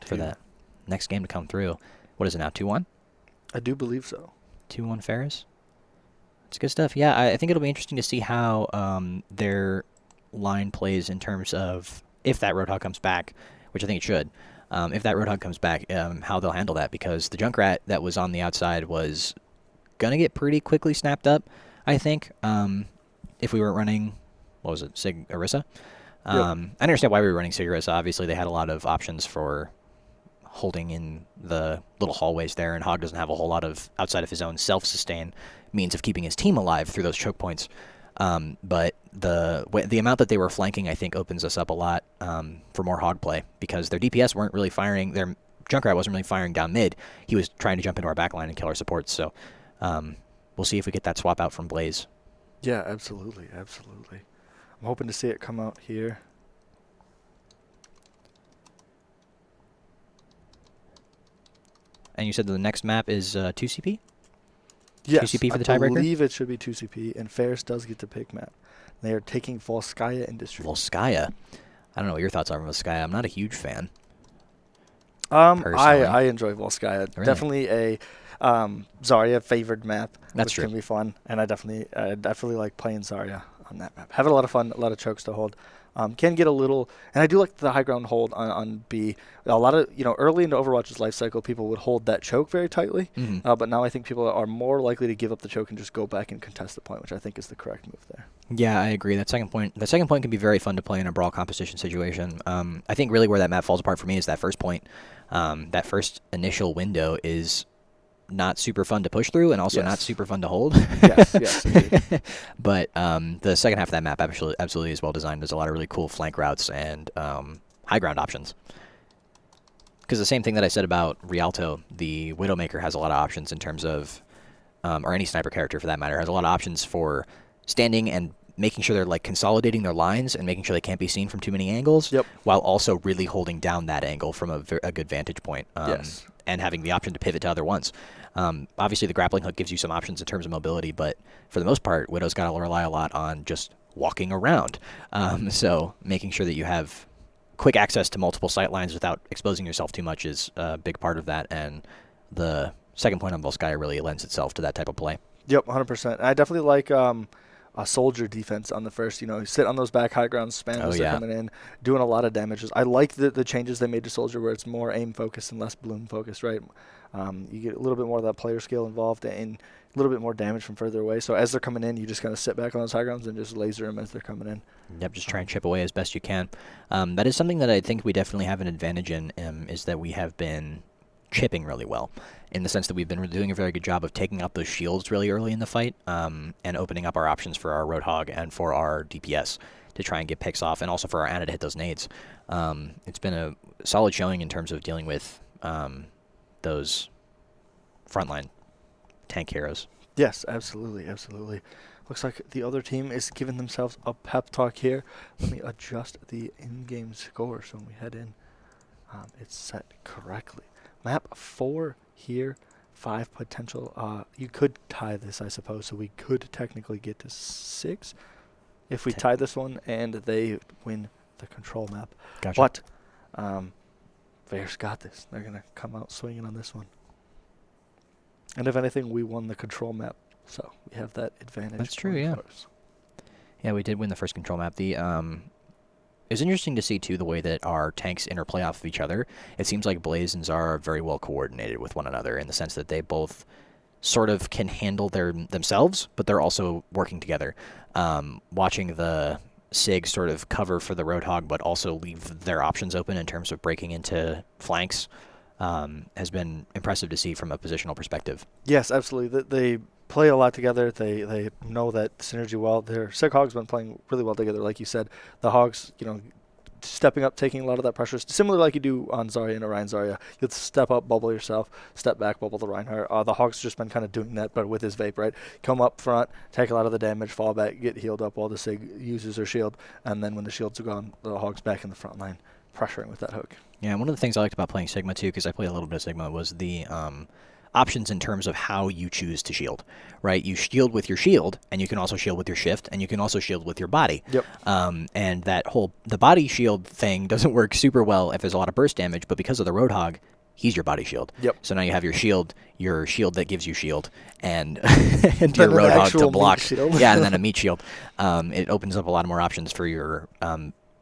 For that next game to come through. What is it now, 2-1? I do believe so. 2-1 Ferris? It's good stuff. Yeah, I think it'll be interesting to see how their line plays in terms of if that Roadhog comes back, which I think it should. If that Roadhog comes back, how they'll handle that, because the Junkrat that was on the outside was going to get pretty quickly snapped up, I think, if we were running, what was it, Sig Orisa? Yep. I understand why we were running Sig Orisa. Obviously, they had a lot of options for holding in the little hallways there, and Hog doesn't have a whole lot of, outside of his own self-sustain, means of keeping his team alive through those choke points. But the amount that they were flanking, I think, opens us up a lot for more Hog play, because their DPS weren't really firing, their Junkrat wasn't really firing down mid. He was trying to jump into our backline and kill our supports. So we'll see if we get that swap out from Blaze. Yeah, absolutely, absolutely. I'm hoping to see it come out here. And you said the next map is 2CP? Yes, 2CP for the I tiebreaker? believe it should be 2CP, and Ferris does get to pick map. They are taking Volskaya Industries. Volskaya. I don't know what your thoughts are on Volskaya. I'm not a huge fan. I enjoy Volskaya. Really? Definitely a Zarya favored map. That's which true. Can be fun, and I definitely like playing Zarya on that map. Having a lot of fun, a lot of chokes to hold. Can get a little, and I do like the high ground hold on B. A lot of, early into Overwatch's life cycle, people would hold that choke very tightly, but now I think people are more likely to give up the choke and just go back and contest the point, which I think is the correct move there. Yeah, I agree. That second point can be very fun to play in a brawl competition situation. I think really where that map falls apart for me is that first point. That first initial window is not super fun to push through, and also not super fun to hold. yes, indeed. But the second half of that map absolutely is well designed. There's a lot of really cool flank routes and high ground options. Because the same thing that I said about Rialto, the Widowmaker has a lot of options in terms of, or any sniper character for that matter, has a lot of options for standing and making sure they're like consolidating their lines and making sure they can't be seen from too many angles, while also really holding down that angle from a good vantage point. And having the option to pivot to other ones. Obviously, the grappling hook gives you some options in terms of mobility, but for the most part, Widow's got to rely a lot on just walking around. So making sure that you have quick access to multiple sight lines without exposing yourself too much is a big part of that, and the second point on Volskaya really lends itself to that type of play. Yep, 100%. I definitely like a soldier defense on the first. Sit on those back high ground spams as they're coming in, doing a lot of damages. I like the changes they made to soldier, where it's more aim focused and less bloom focused, right? You get a little bit more of that player skill involved and a little bit more damage from further away. So as they're coming in, you just kind of sit back on those high grounds and just laser them as they're coming in. Yep, just try and chip away as best you can. That is something that I think we definitely have an advantage in, is that we have been chipping really well, in the sense that we've been doing a very good job of taking out those shields really early in the fight, and opening up our options for our Roadhog and for our DPS to try and get picks off, and also for our Ana to hit those nades. It's been a solid showing in terms of dealing with those frontline tank heroes. Yes, absolutely, absolutely. Looks like the other team is giving themselves a pep talk here. Let me adjust the in-game score so when we head in, it's set correctly. Map 4 here, 5 potential. You could tie this, I suppose, so we could technically get to 6 if we tie this one and they win the control map. Gotcha. But Ferris got this. They're going to come out swinging on this one. And if anything, we won the control map, so we have that advantage. That's true, yeah. Yeah, we did win the first control map. It's interesting to see, too, the way that our tanks interplay off of each other. It seems like Blaze and Zara are very well coordinated with one another, in the sense that they both sort of can handle themselves, but they're also working together. Watching the Sig sort of cover for the Roadhog, but also leave their options open in terms of breaking into flanks, has been impressive to see from a positional perspective. Yes, absolutely. They play a lot together. They know that synergy well. Their Sig Hog's been playing really well together, like you said. The Hogs, stepping up, taking a lot of that pressure, similar like you do on Zarya and Orion Zarya. You have to step up, bubble yourself, step back, bubble the Reinhardt. The Hog's just been kind of doing that, but with his vape, right? Come up front, take a lot of the damage, fall back, get healed up while the Sig uses her shield, and then when the shields are gone, the Hog's back in the front line, pressuring with that hook. Yeah, one of the things I liked about playing Sigma too, because I played a little bit of Sigma, was the options in terms of how you choose to shield, right? You shield with your shield, and you can also shield with your shift, and you can also shield with your body. Yep. And the body shield thing doesn't work super well if there's a lot of burst damage, but because of the Roadhog, he's your body shield. Yep. So now you have your shield that gives you shield, and, and your Roadhog to block. Yeah, and then a meat shield. It opens up a lot more options for your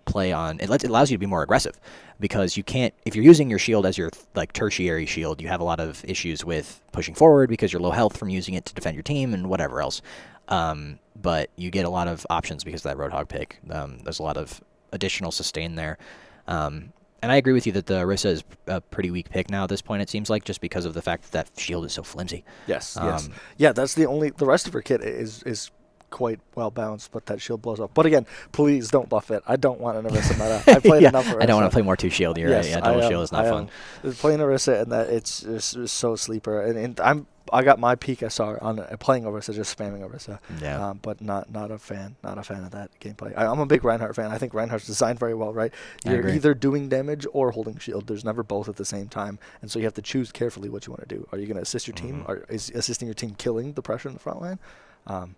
play on. It allows you to be more aggressive, because you can't, if you're using your shield as your like tertiary shield, you have a lot of issues with pushing forward because you're low health from using it to defend your team and whatever else. But you get a lot of options because of that Roadhog pick. There's a lot of additional sustain there. And I agree with you that the Orisa is a pretty weak pick now at this point, it seems like, just because of the fact that shield is so flimsy. Yes, yes. Yeah, that's the rest of her kit is quite well balanced, but that shield blows up. But again, please don't buff it. I don't want an Orisa meta. I played enough Orisa. I don't want to play more 2 shield. You're right. Yeah, double shield is not fun. Playing Orisa and that it's so sleeper. And I got my peak SR on playing Orisa, just spamming Orisa. Yeah. But not a fan of that gameplay. I'm a big Reinhardt fan. I think Reinhardt's designed very well, right? You're either doing damage or holding shield. There's never both at the same time, and so you have to choose carefully what you want to do. Are you going to assist your team? Or is assisting your team killing the pressure in the front line?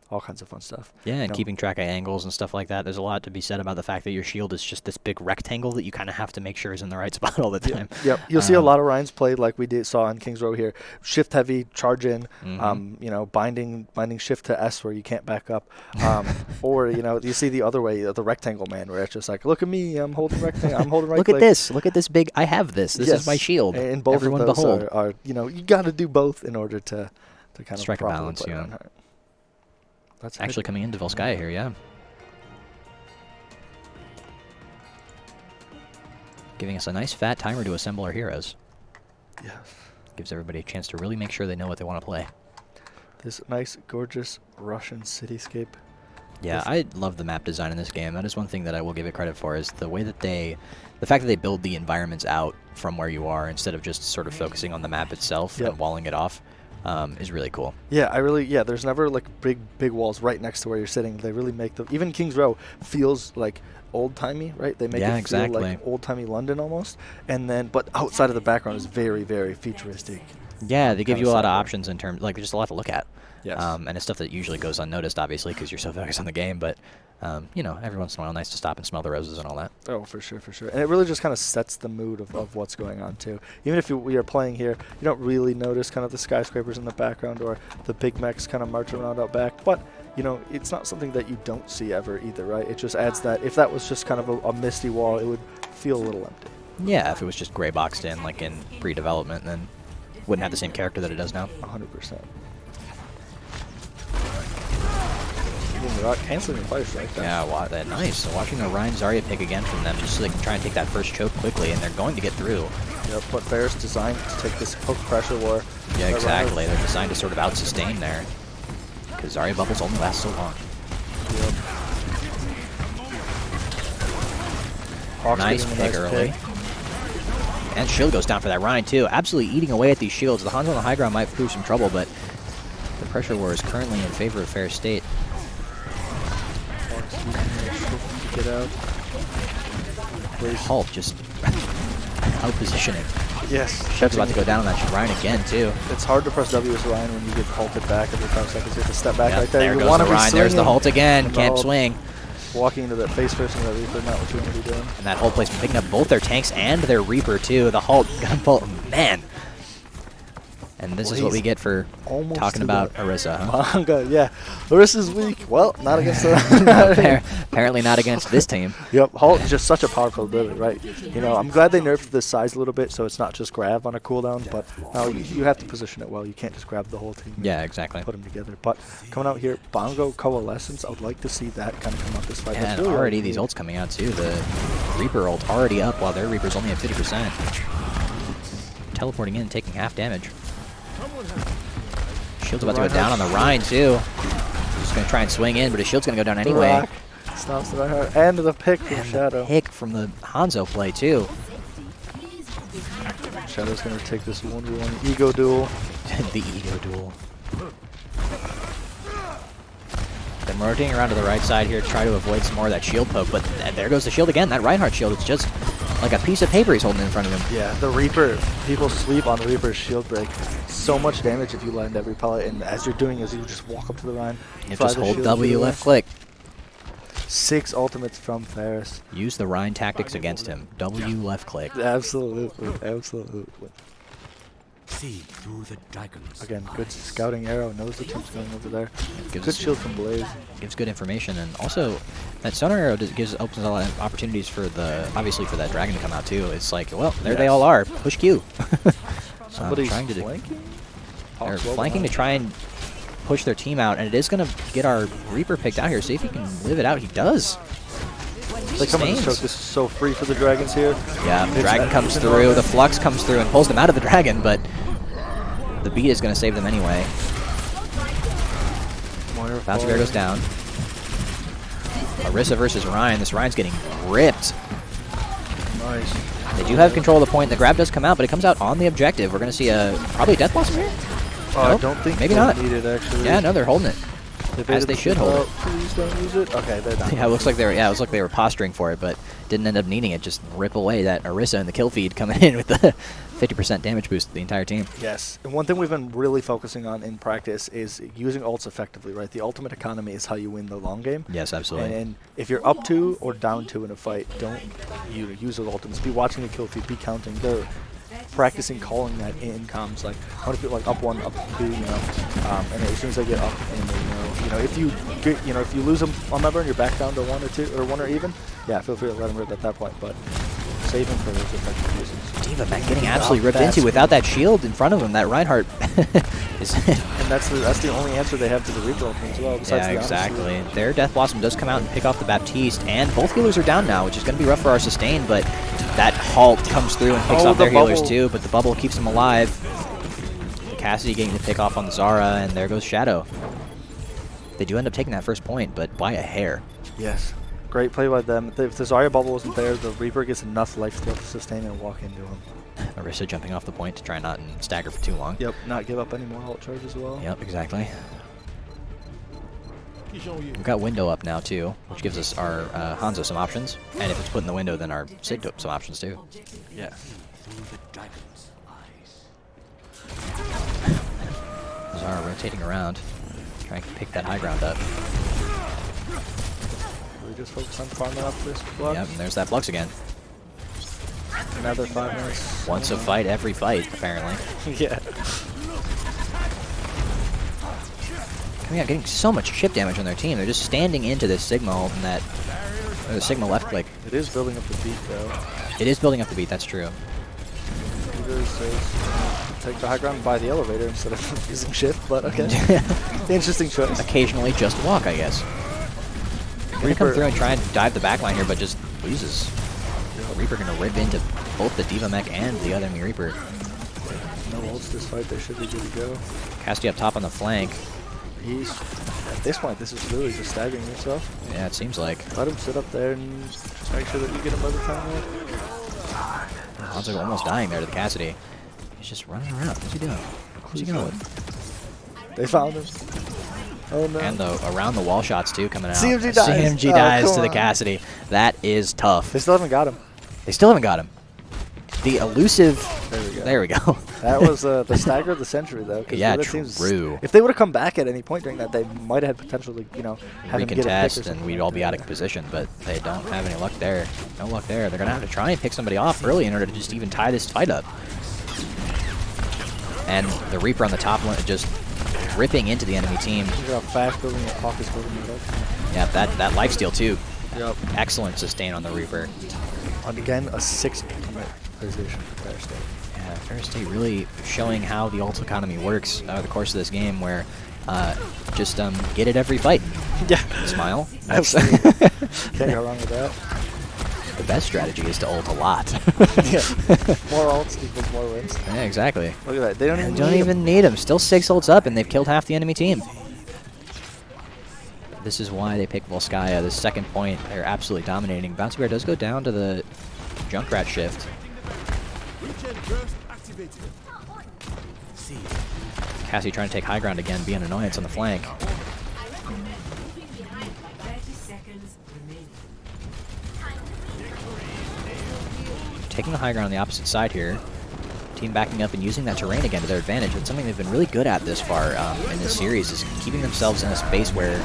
All kinds of fun stuff. Yeah, and keeping track of angles and stuff like that. There's a lot to be said about the fact that your shield is just this big rectangle that you kind of have to make sure is in the right spot all the time. Yep. You'll see a lot of Ryans played like we saw in King's Row here. Shift heavy, charge in, binding shift to S where you can't back up. Or, you see the other way, the rectangle man, where it's just like, look at me, I'm holding rectangle, I'm holding right click. Look at this big, I have this. This is my shield. And both Everyone of those behold. are you got to do both in order to kind strike of a balance, play yeah. Reinhardt. That's actually coming into Volskaya here, yeah. Giving us a nice fat timer to assemble our heroes. Yes. Gives everybody a chance to really make sure they know what they want to play. This nice, gorgeous Russian cityscape. Yeah, I love the map design in this game. That is one thing that I will give it credit for, is the way that the fact that they build the environments out from where you are instead of just sort of focusing on the map itself and walling it off. Is really cool. Yeah, there's never like big walls right next to where you're sitting. They really make even King's Row feels like old-timey, right? They make it feel like old-timey London almost. And then, but outside of the background is very, very futuristic. Yeah, they give you a lot of options in terms, like, there's just a lot to look at. Yes. And it's stuff that usually goes unnoticed, obviously, because you're so focused on the game. But, every once in a while, nice to stop and smell the roses and all that. Oh, for sure. And it really just kind of sets the mood of what's going on, too. Even if we are playing here, you don't really notice kind of the skyscrapers in the background or the big mechs kind of marching around out back. But, it's not something that you don't see ever either, right? It just adds that. If that was just kind of a misty wall, it would feel a little empty. Yeah, if it was just gray boxed in, like in pre-development, then it wouldn't have the same character that it does now. 100%. Canceling the fire strike. Yeah, nice. So watching a Ryan Zarya pick again from them, just so they can try and take that first choke quickly, and they're going to get through. Yep, but Ferris designed to take this poke pressure war. Yeah, exactly. They're designed to sort of out-sustain there, because Zarya bubbles only last so long. Yep. Nice pick early. And shield goes down for that Ryan, too. Absolutely eating away at these shields. The Hans on the high ground might prove some trouble, but the pressure war is currently in favor of Ferris State. Get out. Halt just out positioning. Yes. Shev's about to go down on that Ryan again, too. It's hard to press W as Ryan when you get halted back every 5 seconds. You have to step back right there. There goes the Ryan. There's the halt again. Can't swing. Walking into that face first into that Reaper, not what you want to be doing. And that whole place picking up both their tanks and their Reaper, too. The halt gunbolt. Man. And this is what we get for talking about Orisa, huh? Manga, yeah. Orisa's weak. Well, not against the... Apparently not against this team. Yep, Halt is just such a powerful ability, right? I'm glad they nerfed the size a little bit so it's not just grab on a cooldown, but now you have to position it well. You can't just grab the whole team. Yeah, exactly. Put them together. But coming out here, Bongo Coalescence, I would like to see that kind of come out this fight. Yeah, and really already these ults coming out, too. The Reaper ult already up while their Reaper's only at 50%. Teleporting in and taking half damage. Shield's about to go down on the Rhine, too. Just going to try and swing in, but his shield's going to go down anyway. Stops the Reinhardt. And the pick from And Shadow. the pick from the Hanzo play, too. Shadow's going to take this 1v1 ego duel. The ego duel. They're rotating around to the right side here to try to avoid some more of that shield poke, but there goes the shield again. That Reinhardt shield is just like a piece of paper he's holding in front of him. Yeah, the Reaper, people sleep on Reaper's shield break. So much damage if you land every pellet, and as you're doing is you just walk up to the Rein. You just hold W left click. 6 ultimates from Ferris. Use the Rhine tactics against him. W left click. Absolutely, absolutely. See through the dragons. Again, good scouting arrow, knows the team's going over there. Gives Good us- shield from Blaze. Gives good information, and also that sonar arrow opens a lot of opportunities for obviously for that dragon to come out too. It's like, well, there they Yes. all are. Push Q. Somebody's trying to flanking? They're Hawk's well flanking to behind. try and push their team out, and it is going to get our Reaper picked out here. See if he can live it out. He does. They come in the Sustains. choke. This is so free for the dragons here. Yeah, the It's dragon a- comes it's an through, order. the flux comes through and pulls them out of the dragon, but the beat is going to save them anyway. Bouncy Bear goes down. Orisa versus Ryan. This Ryan's getting ripped. Nice. They do have control of the point. The grab does come out, but it comes out on the objective. We're going to see probably a Death Blossom here? I Nope, don't think maybe they not. need it actually. Yeah, no, they're holding it. They as they should hold it. Please don't use it. Okay, they're not. Yeah, it looks like they were posturing for it, but didn't end up needing it. Just rip away that Orisa and the kill feed coming in with the 50% damage boost to the entire team. Yes, and one thing we've been really focusing on in practice is using ults effectively, right? The ultimate economy is how you win the long game. Yes, absolutely. And if you're up 2 or down 2 in a fight, don't use those ultimates. Be watching the kill feed, be counting. They're practicing calling that in comms, like how many people like up 1, up 2, you know, and as soon as they get up, and if you get, if you lose a member and you're back down to 1 or 2 or 1 or even, yeah, feel free to let them rip at that point, but save him for those effective uses. Diva Mac getting absolutely ripped into without that shield in front of him. That Reinhardt is. And that's the only answer they have to the Reaper ultimate as well. Besides Yeah, the exactly. Their Death Blossom does come out and pick off the Baptiste, and both healers are down now, which is going to be rough for our sustain, but that halt comes through and picks off the their healers bubble. too, but the bubble keeps them alive. Cassidy getting the pick off on the Zara, and there goes Shadow. They do end up taking that first point, but by a hair. Yes. Great play by them. If the Zarya bubble wasn't there, the Reaper gets enough life steal to sustain and walk into him. Orisa jumping off the point to try not and stagger for too long. Yep, not give up any more ult charge as well. Yep, exactly. We've got window up now too, which gives us our Hanzo some options, and if it's put in the window, then our Sig some options too. Yeah. Through the dragon's eyes. Zara rotating around, trying to pick that high ground up. We just focus on farming up this block. Yep, and there's that Flux again. Another 5 minutes. Once a fight, every fight, apparently. Yeah. Coming out, getting so much chip damage on their team. They're just standing into this Sigma ult and that the Sigma left click. It is building up the beat though. It is building up the beat, that's true. Reaper says take the high ground and buy the elevator instead of using shift, but okay. Interesting choice. Occasionally just walk, I guess. Gonna come through and try and dive the backline here, but just loses. Reaper gonna rip into both the Diva Mech and the other enemy Reaper. No ults this fight, they should be good to go. Cassidy up top on the flank. He's at this point, this is really just staggering yourself. Yeah, it seems like. Let him sit up there and just make sure that you get him by the time. Hanzo almost dying there to the Cassidy. He's just running around. What's he doing? Where's he going? They found him. Oh no. And the around the wall shots too coming out. CMG dies. CMG Oh, dies come to the on. Cassidy. That is tough. They still haven't got him. They still haven't got him. The elusive. There we go. There we go. That was the stagger of the century, though. 'cause Yeah, the other teams- true. If they would have come back at any point during that, they might have had potential to, have him get a pick or Recontest, something and we'd like all be that. out of position, but they don't have any luck there. No luck there. They're going to have to try and pick somebody off early in order to just even tie this fight up. And the Reaper on the top line just ripping into the enemy team. Look at how fast building the Hawk is building it up. Yeah, that lifesteal too. Yep. Excellent sustain on the Reaper. And again, a 6 ultimate position for Ferris State. Yeah, Ferris State really showing how the ult economy works over the course of this game, where just get it every fight. Yeah. Smile. Absolutely. Can't go wrong with that. The best strategy is to ult a lot. Yeah. More ults equals more wins. Yeah, exactly. Look at that. They don't even And don't need even need them. Still 6 ults up, and they've killed half the enemy team. This is why they pick Volskaya. The second point, they're absolutely dominating. Bouncy Bear does go down to the Junkrat shift. Cassie trying to take high ground again, be an annoyance on the flank. Taking the high ground on the opposite side here. Team backing up and using that terrain again to their advantage. It's something they've been really good at this far in this series, is keeping themselves in a space where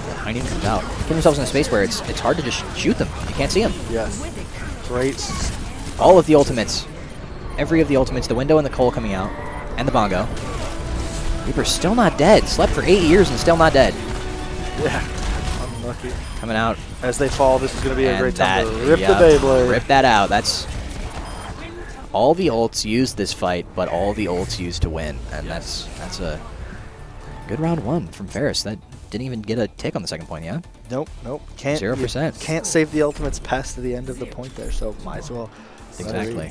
behind even comes out. Keeping themselves in a space where it's hard to just shoot them. You can't see them. Yes. Great. All of the ultimates. Every of the ultimates. The window and the coal coming out. And the bongo. Reaper's still not dead. Slept for 8 years and still not dead. Yeah. Unlucky. Coming out. As they fall, this is going to be a great time to rip yep, the Beyblade. Rip that out. That's all the ults used this fight, but all the ults used to win. And that's a good round one from Ferris. That didn't even get a tick on the second point, yeah? Nope. Can't 0%. Can't save the ultimates past the end of the point there, so might as well. Exactly.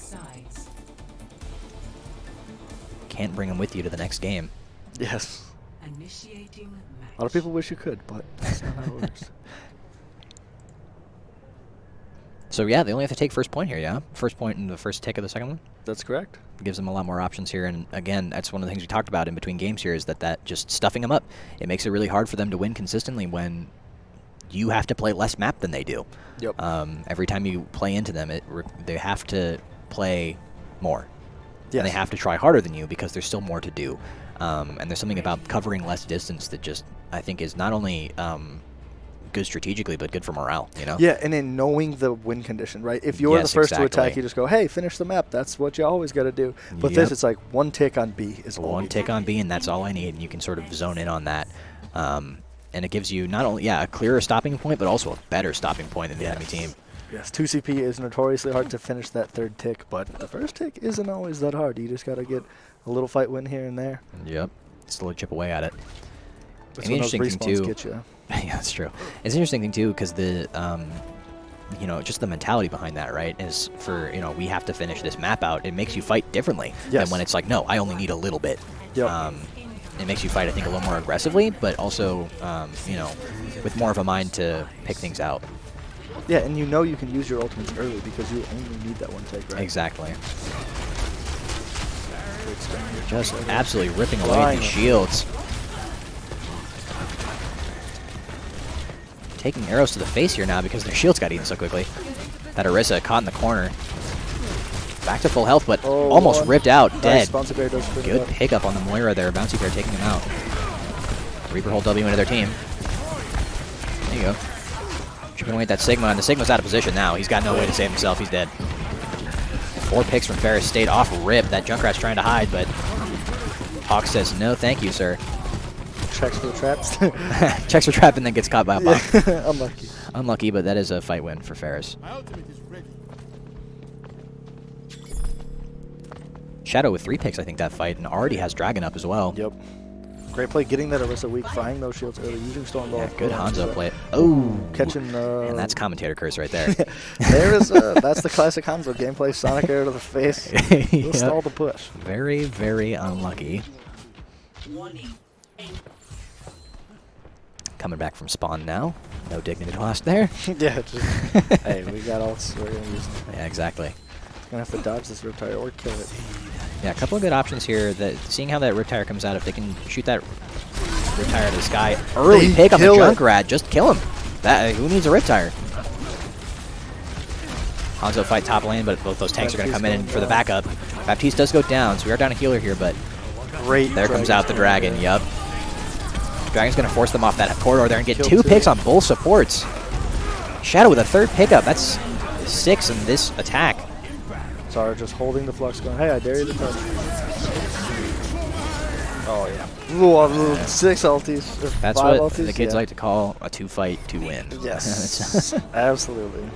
Can't bring them with you to the next game. Yes. A lot of people wish you could, but that's not how it works. So yeah, they only have to take first point here, yeah? First point in the first tick of the second one? That's correct. Gives them a lot more options here, and again, that's one of the things we talked about in between games here, is that just stuffing them up. It makes it really hard for them to win consistently when you have to play less map than they do. Yep. Every time you play into them, they have to play more. Yes. And they have to try harder than you because there's still more to do. And there's something about covering less distance that just, I think, is not only good strategically, but good for morale, you know? Yeah, and in knowing the win condition, right? If you're the first to attack, you just go, hey, finish the map. That's what you always got to do. But this, it's like one tick on B is all one tick on B, and that's all I need, and you can sort of zone in on that. And it gives you not only, a clearer stopping point, but also a better stopping point than the enemy team. Yes, 2CP is notoriously hard to finish that third tick, but the first tick isn't always that hard. You just got to get a little fight win here and there. Yep. Slowly chip away at it. That's and the interesting thing, too. Get you. Yeah, that's true. It's an interesting thing, too, because the, just the mentality behind that, right, is for, we have to finish this map out. It makes you fight differently than when it's like, no, I only need a little bit. Yep. It makes you fight, I think, a little more aggressively, but also, with more of a mind to pick things out. Yeah, and you know you can use your ultimates early because you only need that one tick, right? Exactly. Just absolutely ripping away these shields. Taking arrows to the face here now because their shields got eaten so quickly. That Orisa caught in the corner. Back to full health, but almost ripped out, dead. Good pickup on the Moira there. Bouncy Bear taking him out. Reaper hold W into their team. There you go. Chipping away at that Sigma, and the Sigma's out of position now. He's got no way to save himself. He's dead. 4 picks from Ferris stayed off rip. That Junkrat's trying to hide, but Hawk says, no, thank you, sir. Checks for the traps. Checks for trap and then gets caught by a bomb. Unlucky. Unlucky, but that is a fight win for Ferris. Shadow with 3 picks, I think, that fight, and already has Dragon up as well. Yep. Great play getting that Orisa weak, frying those shields early, using Stormball. Yeah, good Hanzo play. Oh! Catching... and that's commentator curse right there. That's the classic Hanzo gameplay. Sonic arrow to the face. We'll stall the push. Very, very unlucky. Coming back from spawn now. No dignity lost there. Yeah, just, hey, we got ults. We're going to use them. Yeah, exactly. Going to have to dodge this Riptire or kill it. Yeah, a couple of good options here. Seeing how that Riptire comes out, if they can shoot that Riptire to the sky, early pick on the Junkrat, just kill him. Who needs a Riptire? Hanzo fight top lane, but both those tanks are going to come in for the backup. Baptiste does go down, so we are down a healer here, but there comes out the Dragon, yup. Dragon's going to force them off that corridor there and get 2 picks on both supports. Shadow with a 3rd pickup. That's 6 in this attack. Sorry, just holding the flux going, hey, I dare you to touch. Oh, yeah. Ooh, 6 ultis. That's what ultis, the kids like to call a 2-fight, 2-win. Yes, absolutely.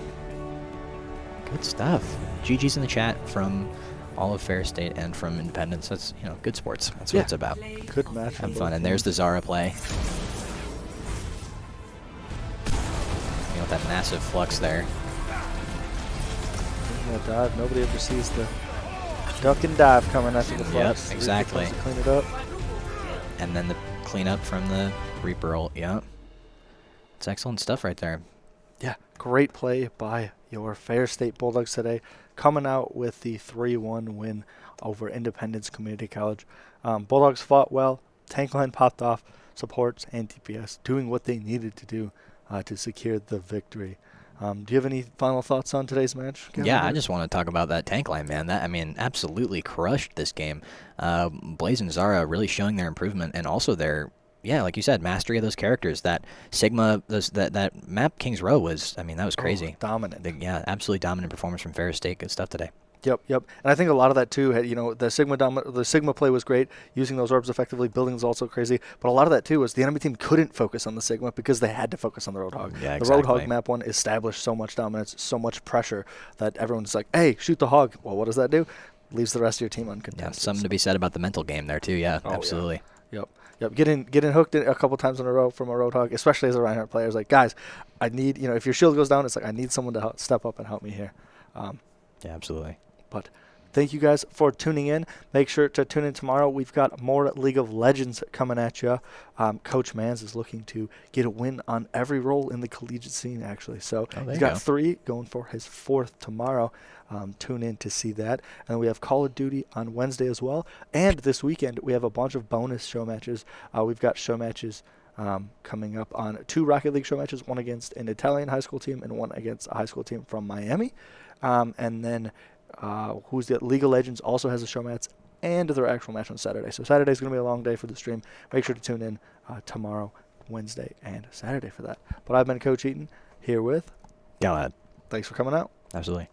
Good stuff. GG's in the chat from all of Ferris State and from Independence. That's, good sports. That's what it's about. Good match. Have fun. And there's the Zara play. With that massive flux there. Dive. Nobody ever sees the duck and dive coming after the flux. Yep, exactly. Clean it up. And then the cleanup from the Reaper ult. Yep. It's excellent stuff right there. Yeah, great play by your Ferris State Bulldogs today, coming out with the 3-1 win over Independence Community College. Bulldogs fought well, tank line popped off, supports and DPS doing what they needed to do to secure the victory. Do you have any final thoughts on today's match, Kevin? Yeah, I just want to talk about that tank line, man. That, I mean, absolutely crushed this game. Blaze and Zara really showing their improvement and also their, yeah, like you said, mastery of those characters. That Sigma, that map Kings Row was, I mean, that was crazy. Dominant. Yeah, absolutely dominant performance from Ferris State. Good stuff today. Yep. And I think a lot of that too had, the Sigma play was great, using those orbs effectively, building was also crazy, but a lot of that too was the enemy team couldn't focus on the Sigma because they had to focus on the Roadhog. Yeah, the exactly. Roadhog map one established so much dominance, so much pressure that everyone's like, hey, shoot the hog. Well, what does that do? Leaves the rest of your team uncontested. Yeah, something to be said about the mental game there too. Yeah, absolutely. Yeah. Yep. Getting hooked in a couple times in a row from a Roadhog, especially as a Reinhardt player, is like, guys, I need, if your shield goes down, it's like, I need someone to step up and help me here. Yeah, absolutely. But thank you guys for tuning in. Make sure to tune in tomorrow. We've got more League of Legends coming at you. Coach Mans is looking to get a win on every role in the collegiate scene, actually. So he's got 3 going for his 4th tomorrow. Tune in to see that. And we have Call of Duty on Wednesday as well. And this weekend, we have a bunch of bonus show matches. We've got show matches coming up on 2 Rocket League show matches, one against an Italian high school team and one against a high school team from Miami. And then who's the League of Legends also has a show match and their actual match on Saturday. So Saturday's going to be a long day for the stream. Make sure to tune in tomorrow, Wednesday, and Saturday for that. But I've been Coach Eaton here with Galahad. Thanks for coming out. Absolutely.